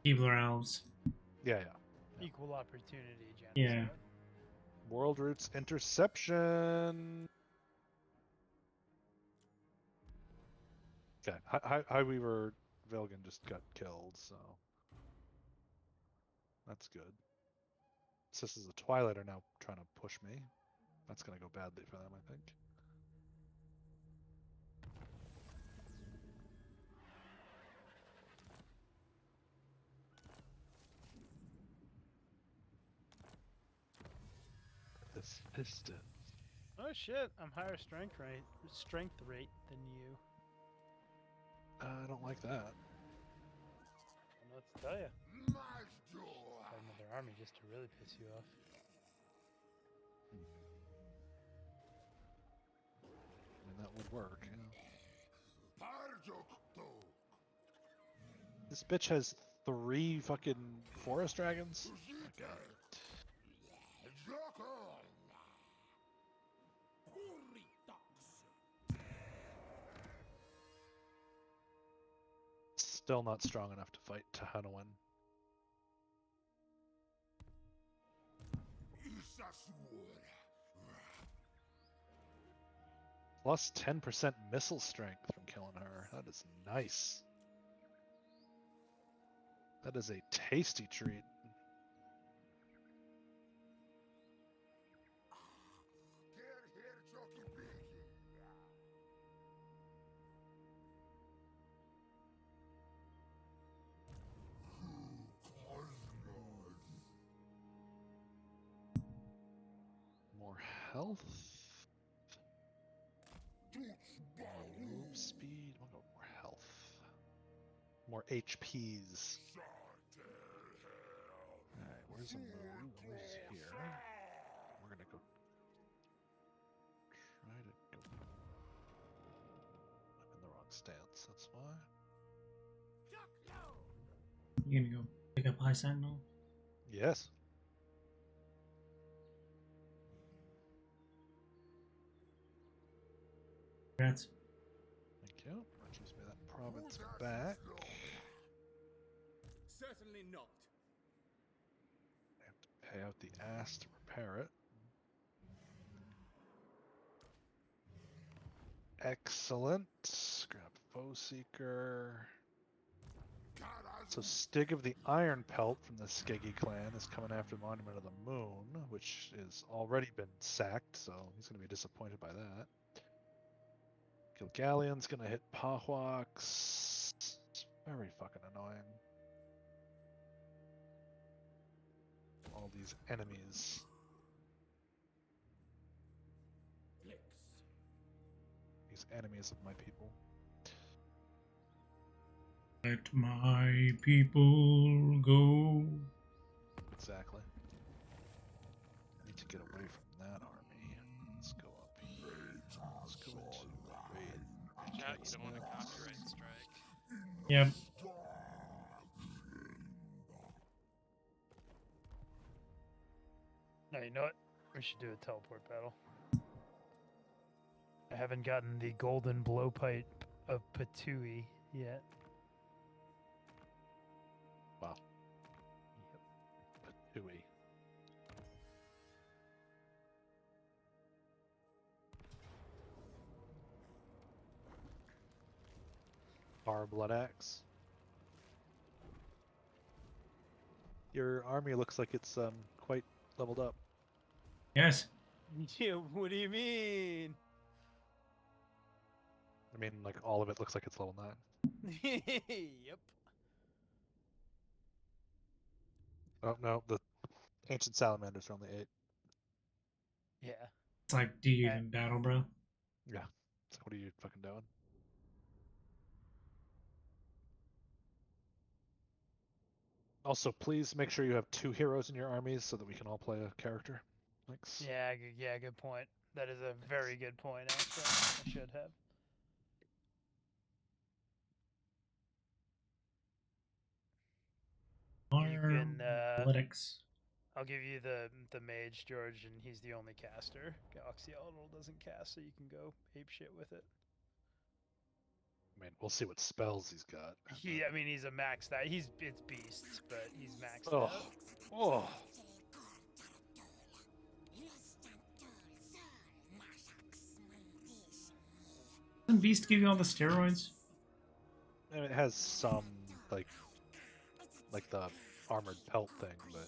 Keebler elves. yeah. Equal opportunity genocide. Yeah. World Roots Interception. Okay, Highweaver Vilgan just got killed, so that's good. Sisters of Twilight are now trying to push me. That's gonna go badly for them, I think. The Sisters. Oh Oh shit! I'm higher strength rate than you. I don't like that. I don't know what to tell you. Got another army just to really piss you off. I mean, that would work, yeah. This bitch has 3 fucking forest dragons? Oh my god. Still not strong enough to fight Tahanowin. Plus 10% missile strength from killing her. That is nice. That is a tasty treat. More health. More move speed. I'll go more health. More HPs. Alright, where's the move? The move's here. We're gonna go try to go. I'm in the wrong stance, that's why. You gonna go pick up High Sentinel? Yes. Congrats. Thank you. That gives me that province back. Certainly not. I have to pay out the ass to repair it. Excellent. Grab Foe Seeker. So Stig of the Iron Pelt from the Skeggy clan is coming after Monument of the Moon, which has already been sacked, so he's going to be disappointed by that. Gilgalleon's going to hit Pahwax. It's very fucking annoying. All these enemies. These enemies of my people. Let my people go. Exactly. Need to get away from that army. Let's go up here. Let's go into raid. Chat, you don't want a copyright strike. Yep. No, you know what? We should do a teleport battle. I haven't gotten the golden blowpipe of Patui yet. Wow. Yep. Patui. Our blood axe. Your army looks like it's quite leveled up. Yes. Yeah, what do you mean? I mean, like all of it looks like it's level 9. Yep. Oh no, the ancient salamanders are only 8. Yeah. It's like, do you even battle, bro? Yeah. So what are you fucking doing? Also, please make sure you have 2 heroes in your armies so that we can all play a character. Thanks. Yeah, good point. That is a very good point, actually. I should have. You can, Analytics. I'll give you the mage, George, and he's the only caster. Oxyalodal doesn't cast, so you can go ape shit with it. I mean, we'll see what spells he's got. I mean, he's a maxed out. It's beasts, but he's maxed Oh. out. Oh. Doesn't Beast give you all the steroids? And it has some like the armored pelt thing, but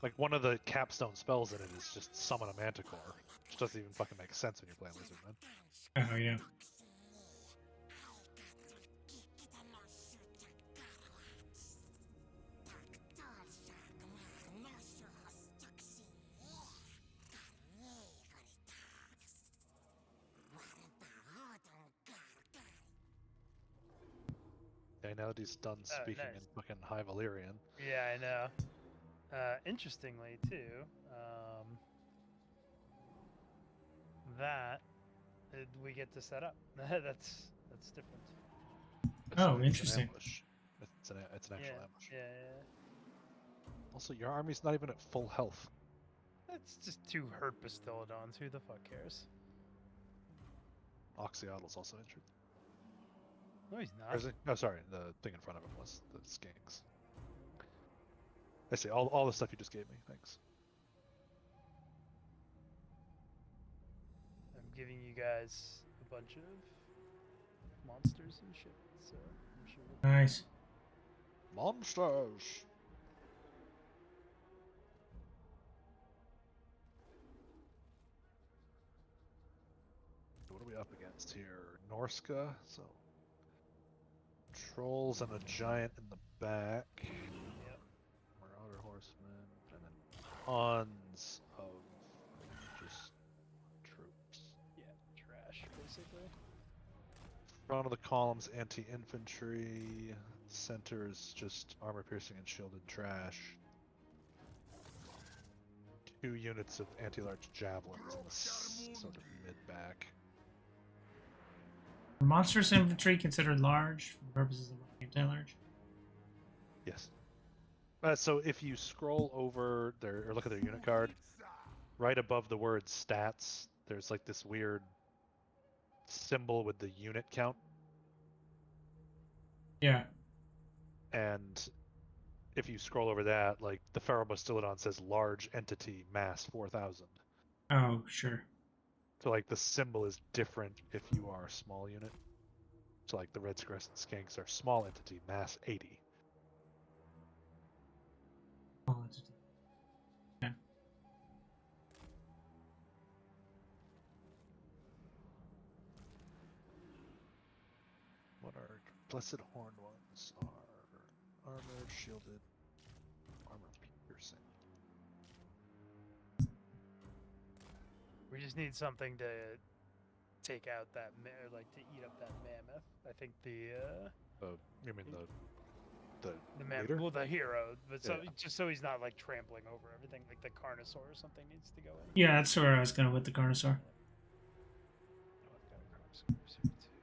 like one of the capstone spells in it is just summon a manticore, which doesn't even fucking make sense when you're playing Lizardmen. Oh yeah. Okay, now that he's done speaking nice. in fucking High Valyrian. Yeah, I know. Interestingly, too, that we get to set up. that's different. Oh, It's interesting. An ambush. It's an actual Yeah, ambush. yeah. Also, your army's not even at full health. It's just 2 hurt Bastillodons. Who the fuck cares? Oxyotl's also injured. No, he's Or not. is he? No, sorry, the thing in front of him was the skinks. I see, all the stuff you just gave me, thanks. I'm giving you guys a bunch of monsters and shit, so I'm sure. We'll Nice. Monsters! What are we up against here? Norska, so trolls and a giant in the back. Yep. Marauder horsemen, and then tons of just troops. Yeah, trash, basically. Front of the columns, anti-infantry. Centers, just armor-piercing and shielded trash. 2 units of anti-large javelins in the sort of mid-back. Are monstrous infantry considered large for the purposes of anti-large? Yes. So if you scroll over their, or look at their unit card, right above the word stats, there's like this weird symbol with the unit count. Yeah. And if you scroll over that, like the Ferrobastillodon says large entity, mass 4,000. Oh, sure. So like the symbol is different if you are a small unit. So like the Red Screst Skanks are small entity, mass 80. Oh, it's okay. What are Blessed Horned ones? Are armored, shielded, armor piercing. We just need something to take out that, or like to eat up that mammoth. I think You mean the mammoth, leader? well, the hero, but so Yeah. just so he's not like trampling over everything, like the Carnosaur or something needs to go in. Yeah, that's where I was going with the Carnosaur. Oh, I've got a Crocscores here too.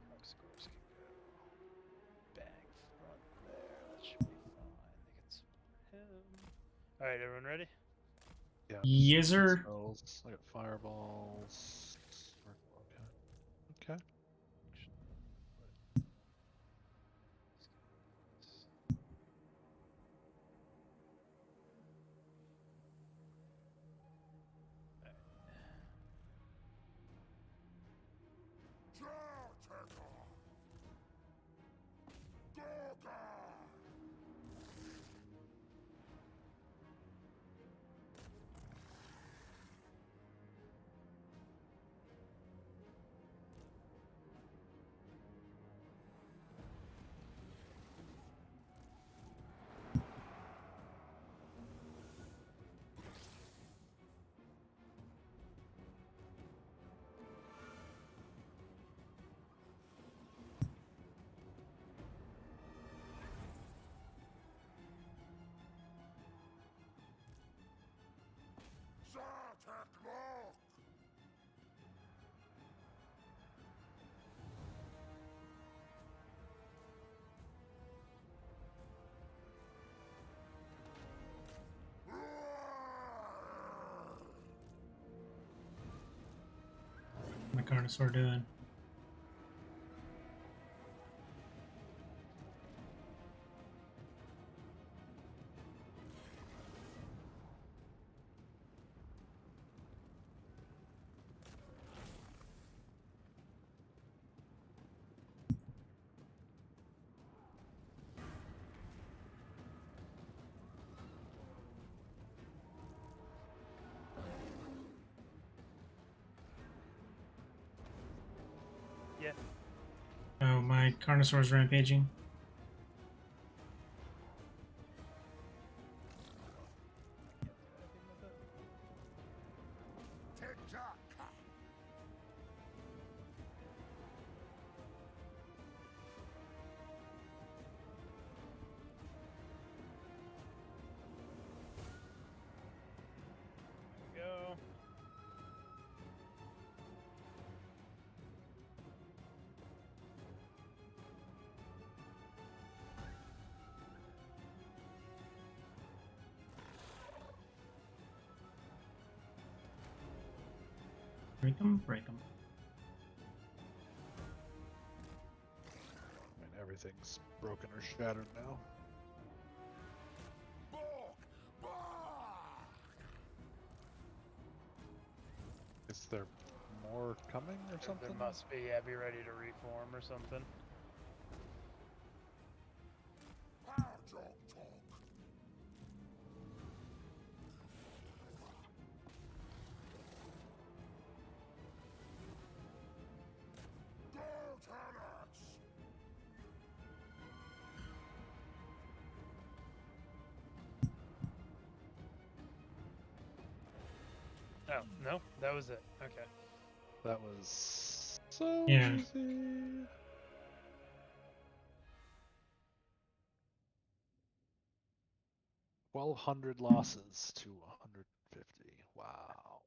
Crocscores can go bang front there. That should be fine. They can support him. All right, everyone ready? Yeah. Yizzer. Spells. I got fireballs. Okay. Okay. My Carnosaur doing? Yeah. Oh, my Carnosaur's rampaging. Break them, break them. I mean, everything's broken or shattered now. Is there more coming or something? There must be. Yeah, be ready to reform or something. Oh, no? That was it. Okay. That was so Yeah. easy. $1,200 losses to 150. Wow.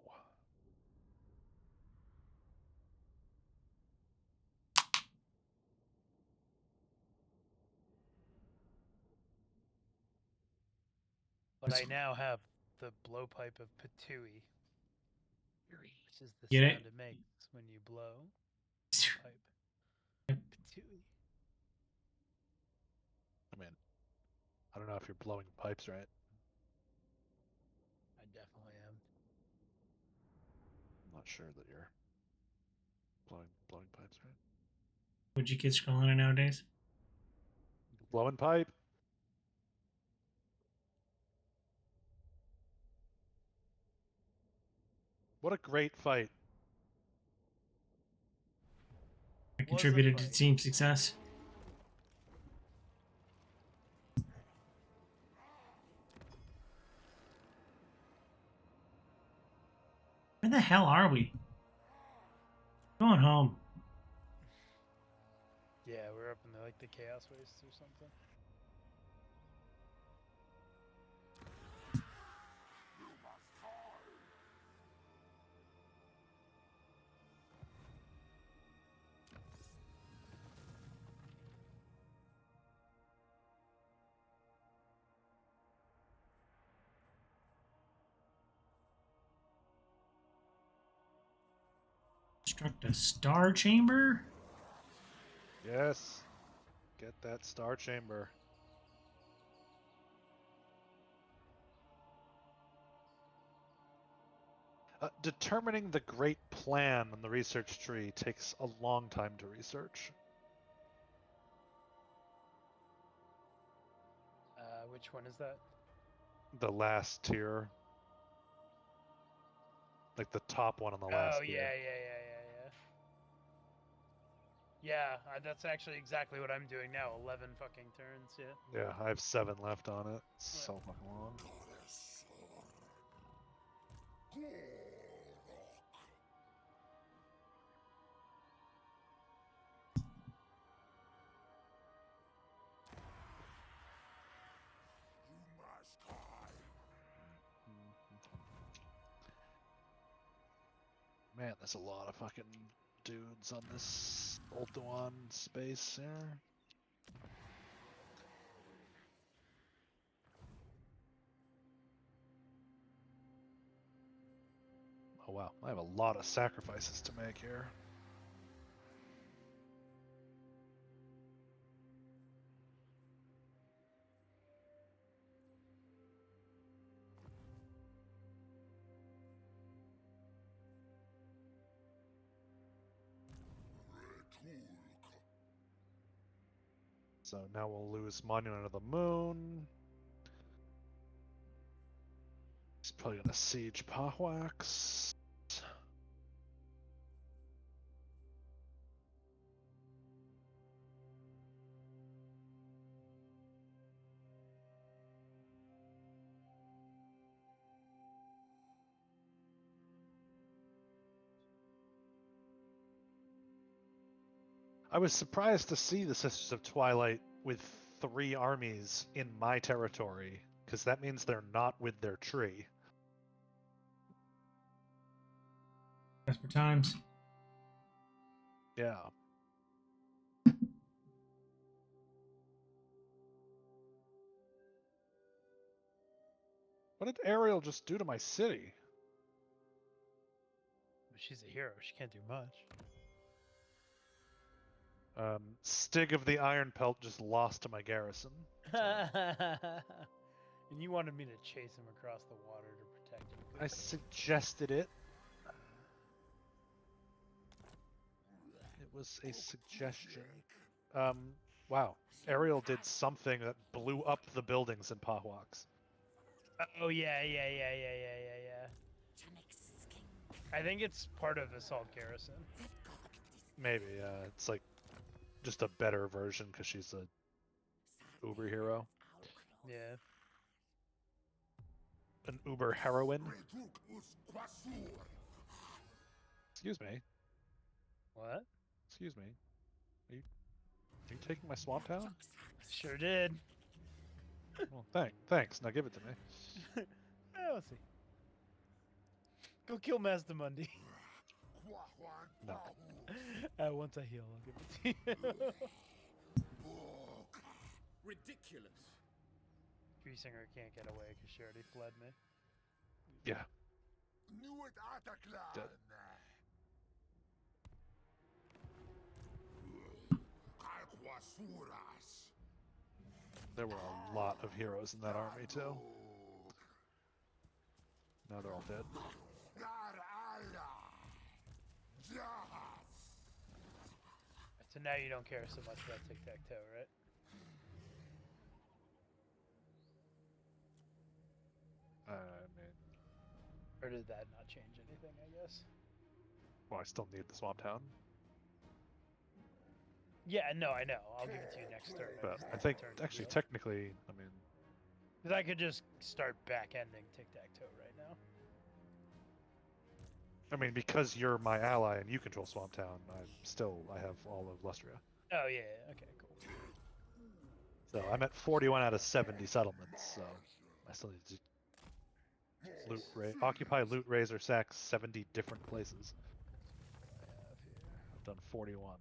But That's- I now have the blowpipe of Patui, which is the Get it? sound it makes when you blow pipe. Yep. Patui. I mean, I don't know if you're blowing pipes right. I definitely am. I'm not sure that you're blowing pipes right. Would you kids calling it nowadays? Blowing pipe. What a great fight. I Was a contributed to fight. team success. Where the hell are we? Going home. Yeah, we're up in the like the Chaos Wastes or something. Construct a star chamber? Yes. Get that star chamber. Determining the great plan on the research tree takes a long time to research. Which one is that? The last tier. Like the top one on the last Oh tier. yeah. Yeah, that's actually exactly what I'm doing now. 11 fucking turns. Yeah. Yeah, I have 7 left on it. It's so fucking long. Man, there's a lot of fucking dudes on this Ultuan space here. Oh wow, I have a lot of sacrifices to make here. So now we'll lose Monument of the Moon. He's probably gonna siege Pahwax. I was surprised to see the Sisters of Twilight with 3 armies in my territory, because that means they're not with their tree. Desperate times. Yeah. What did Ariel just do to my city? she's a hero. She can't do much. Stig of the Iron Pelt just lost to my garrison. And you wanted me to chase him across the water to protect him. I suggested it. It was a suggestion. Wow. Ariel did something that blew up the buildings in Pahwaks. Oh yeah. I think it's part of Assault Garrison. Maybe, it's like just a better version because she's a uber hero. Yeah. An uber heroine. Excuse me. What? Excuse me. Are you taking my Swamp Town? Sure did. Well, thanks. Now give it to me. Let's see. Go kill Master Mundi. No. Once I heal, I'll give it to you. Ridiculous. Tree Singer can't get away because she already fled me. Yeah. Dead. There were a lot of heroes in that army too. Now they're all dead. So now you don't care so much about tic-tac-toe, right? I mean, Or did that not change anything, I guess? well, I still need the Swamp Town. Yeah, no, I know. I'll give it to you next turn. But just I need think, a turn to actually, heal. technically, I mean, Because I could just start back-ending tic-tac-toe right now. because you're my ally and you control Swamp Town, I have all of Lustria. Oh, yeah. Okay, cool. So I'm at 41 out of 70 settlements, so I still need to occupy, loot, raise, or sack 70 different places. I have here. I've done 41.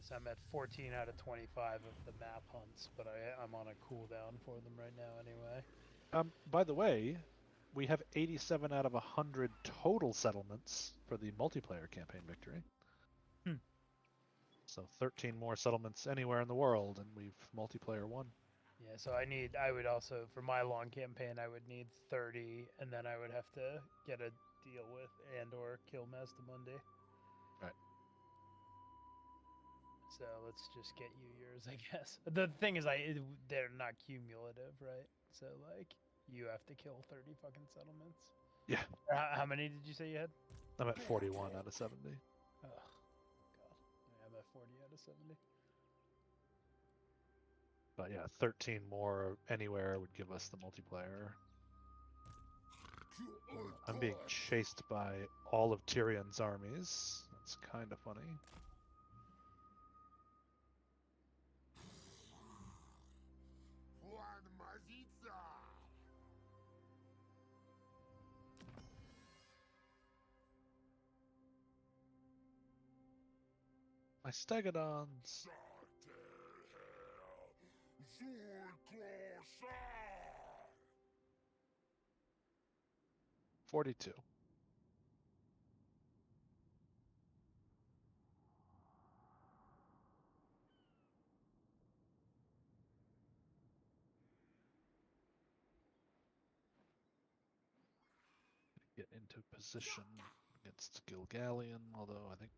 So I'm at 14 out of 25 of the map hunts, but I'm on a cooldown for them right now anyway. By the way, we have 87 out of 100 total settlements for the multiplayer campaign victory. So 13 more settlements anywhere in the world, and we've multiplayer won. Yeah, so I would also, for my long campaign, I would need 30, and then I would have to get a deal with and/or kill Master Mundi. Right. So let's just get you yours, I guess. The thing is, they're not cumulative, right? So, like, you have to kill 30 fucking settlements. Yeah. How many did you say you had? I'm at 41 out of 70. Oh, God. Yeah, I'm at 40 out of 70. But yeah, 13 more anywhere would give us the multiplayer. I'm being chased by all of Tyrion's armies. That's kind of funny. My Stegodons. 42. Get into position against Gilgallion, although I think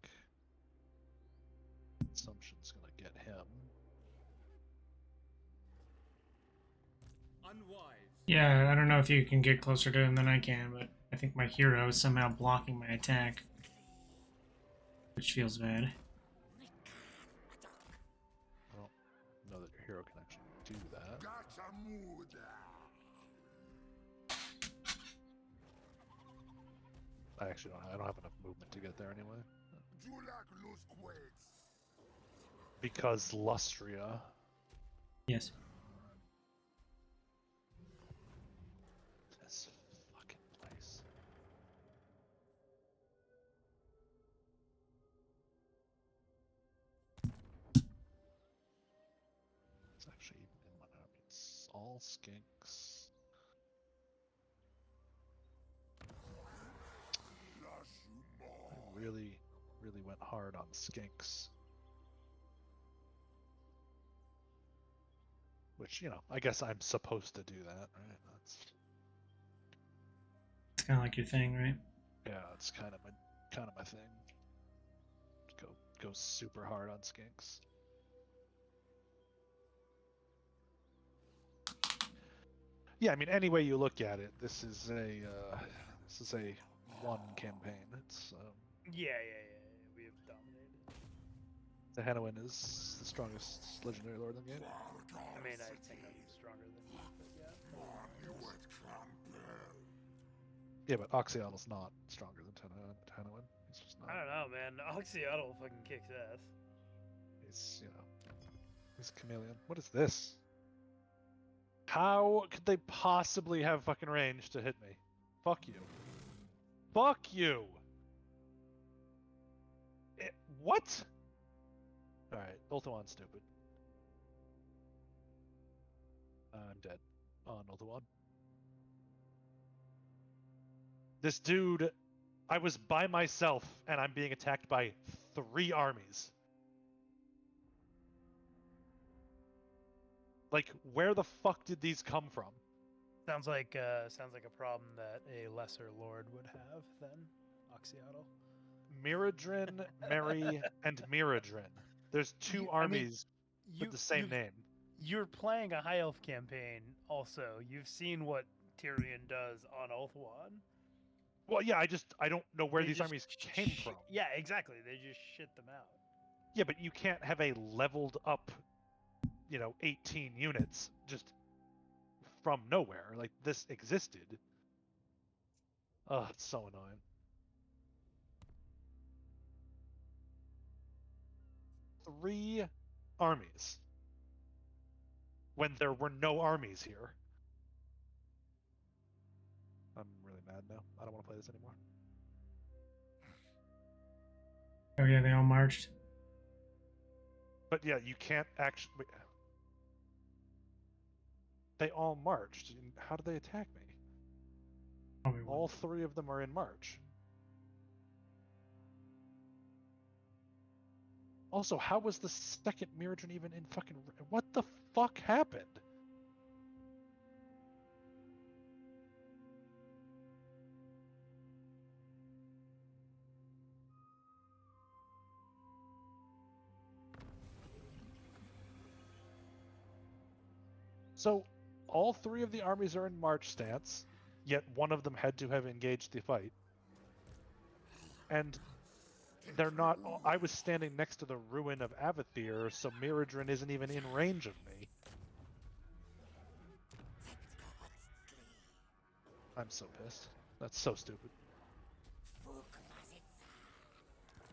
Consumption's gonna get him. Unwise. Yeah, I don't know if you can get closer to him than I can, but I think my hero is somehow blocking my attack. Which feels bad. I don't know that your hero can actually do that. I don't have enough movement to get there anyway. Because Lustria. Yes. This fucking place. It's actually in my army. It's all skinks. really went hard on skinks. Which, you know, I guess I'm supposed to do that, right? That's It's kind of like your thing, right? yeah, it's kind of my thing. Go super hard on skinks. Yeah, I mean, any way you look at it, this is a one campaign. It's Yeah. We have dominated. the Hanowin is the strongest legendary lord in the game. I mean, I think I'm stronger than you, but yeah. Yeah, but Oxyotle's not stronger than Hanowin. He's just not. I don't know, man. Oxyotl fucking kicks ass. He's, you know, he's a chameleon. What is this? How could they possibly have fucking range to hit me? Fuck you. Fuck you! What? Alright, Ulthuan's stupid. I'm dead on Ulthuan. This dude, I was by myself and I'm being attacked by 3 armies. Like, where the fuck did these come from? Sounds like a problem that a lesser lord would have than Oxyotl. Miradrin, Mary, and Miradrin. There's 2 armies with the same name. You're playing a high elf campaign. Also, you've seen what Tyrion does on Ulthuan. Well, yeah, I don't know where They these just armies came from. Yeah, exactly. They just shit them out. Yeah, but you can't have a leveled up, you know, 18 units just from nowhere. Like, this existed. Ugh, it's so annoying. Three armies. When there were no armies here. I'm really mad now. I don't want to play this anymore. Oh yeah, they all marched. But yeah, you can't actually... They all marched. How did they attack me? Probably All won't. 3 of them are in march. Also, how was the second Miradrin even in fucking... What the fuck happened? So, all 3 of the armies are in march stance, yet one of them had to have engaged the fight. And they're not... I was standing next to the ruin of Avathir, so Miradrin isn't even in range of me. I'm so pissed. That's so stupid.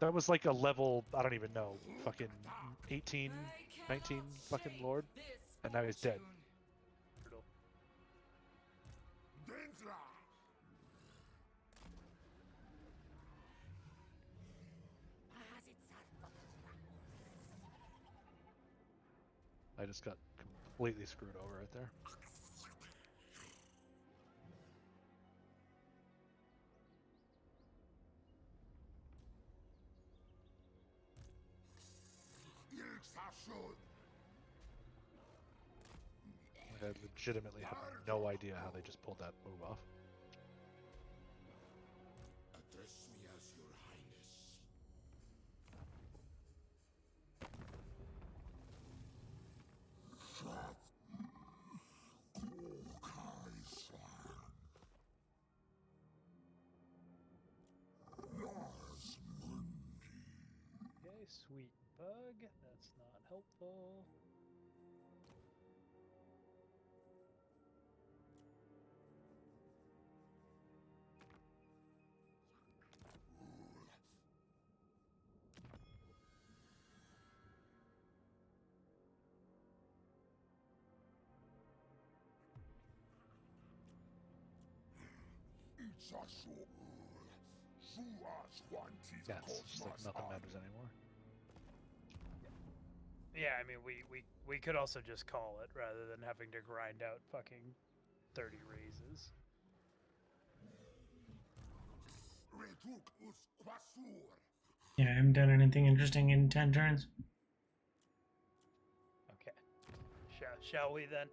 That was like a level, I don't even know, fucking 18, 19 fucking lord, and now he's dead. I just got completely screwed over right there. I legitimately have no idea how they just pulled that move off. Address me as your highness. Okay, sweet bug. That's not helpful. Yeah, it's just like nothing matters anymore. Yeah, I mean, we could also just call it rather than having to grind out fucking 30 raises. Yeah, I haven't done anything interesting in 10 turns. Okay. Shall we then?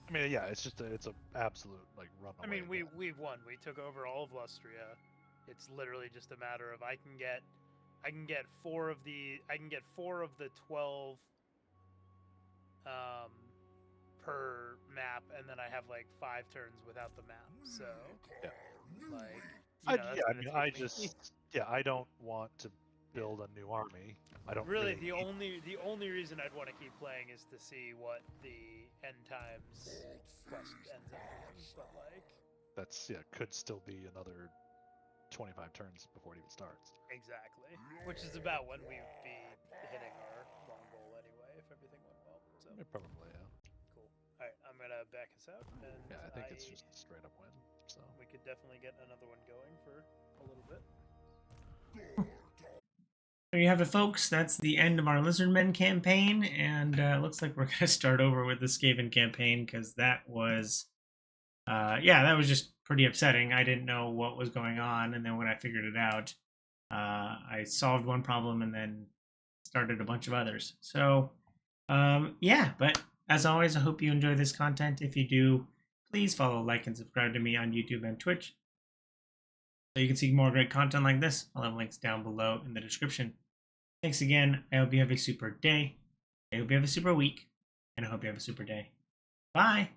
I mean, yeah, it's just it's a absolute like runaway. I mean, win. we've won. We took over all of Lustria. It's literally just a matter of I can get 4 of the 12 per map, and then I have like 5 turns without the map. So Yeah. like I, that's yeah, I gonna mean, take I me- just I don't want to build a new army. I don't really need- the only reason I'd want to keep playing is to see what the end times quest ends up being. But like that's could still be another 25 turns before it even starts. exactly, which is about when we'd be hitting our long goal anyway, if everything went well. So Yeah, probably, yeah. cool. All right, I'm gonna back us out, and Yeah, I think it's just a straight up win. So we could definitely get another one going for a little bit. There you have it, folks. That's the end of our Lizardmen campaign, and looks like we're going to start over with the Skaven campaign, because that was, that was just pretty upsetting. I didn't know what was going on, and then when I figured it out, I solved one problem and then started a bunch of others. So, but as always, I hope you enjoy this content. If you do, please follow, like, and subscribe to me on YouTube and Twitch, so you can see more great content like this. I'll have links down below in the description. Thanks again. I hope you have a super day. I hope you have a super week. And I hope you have a super day. Bye.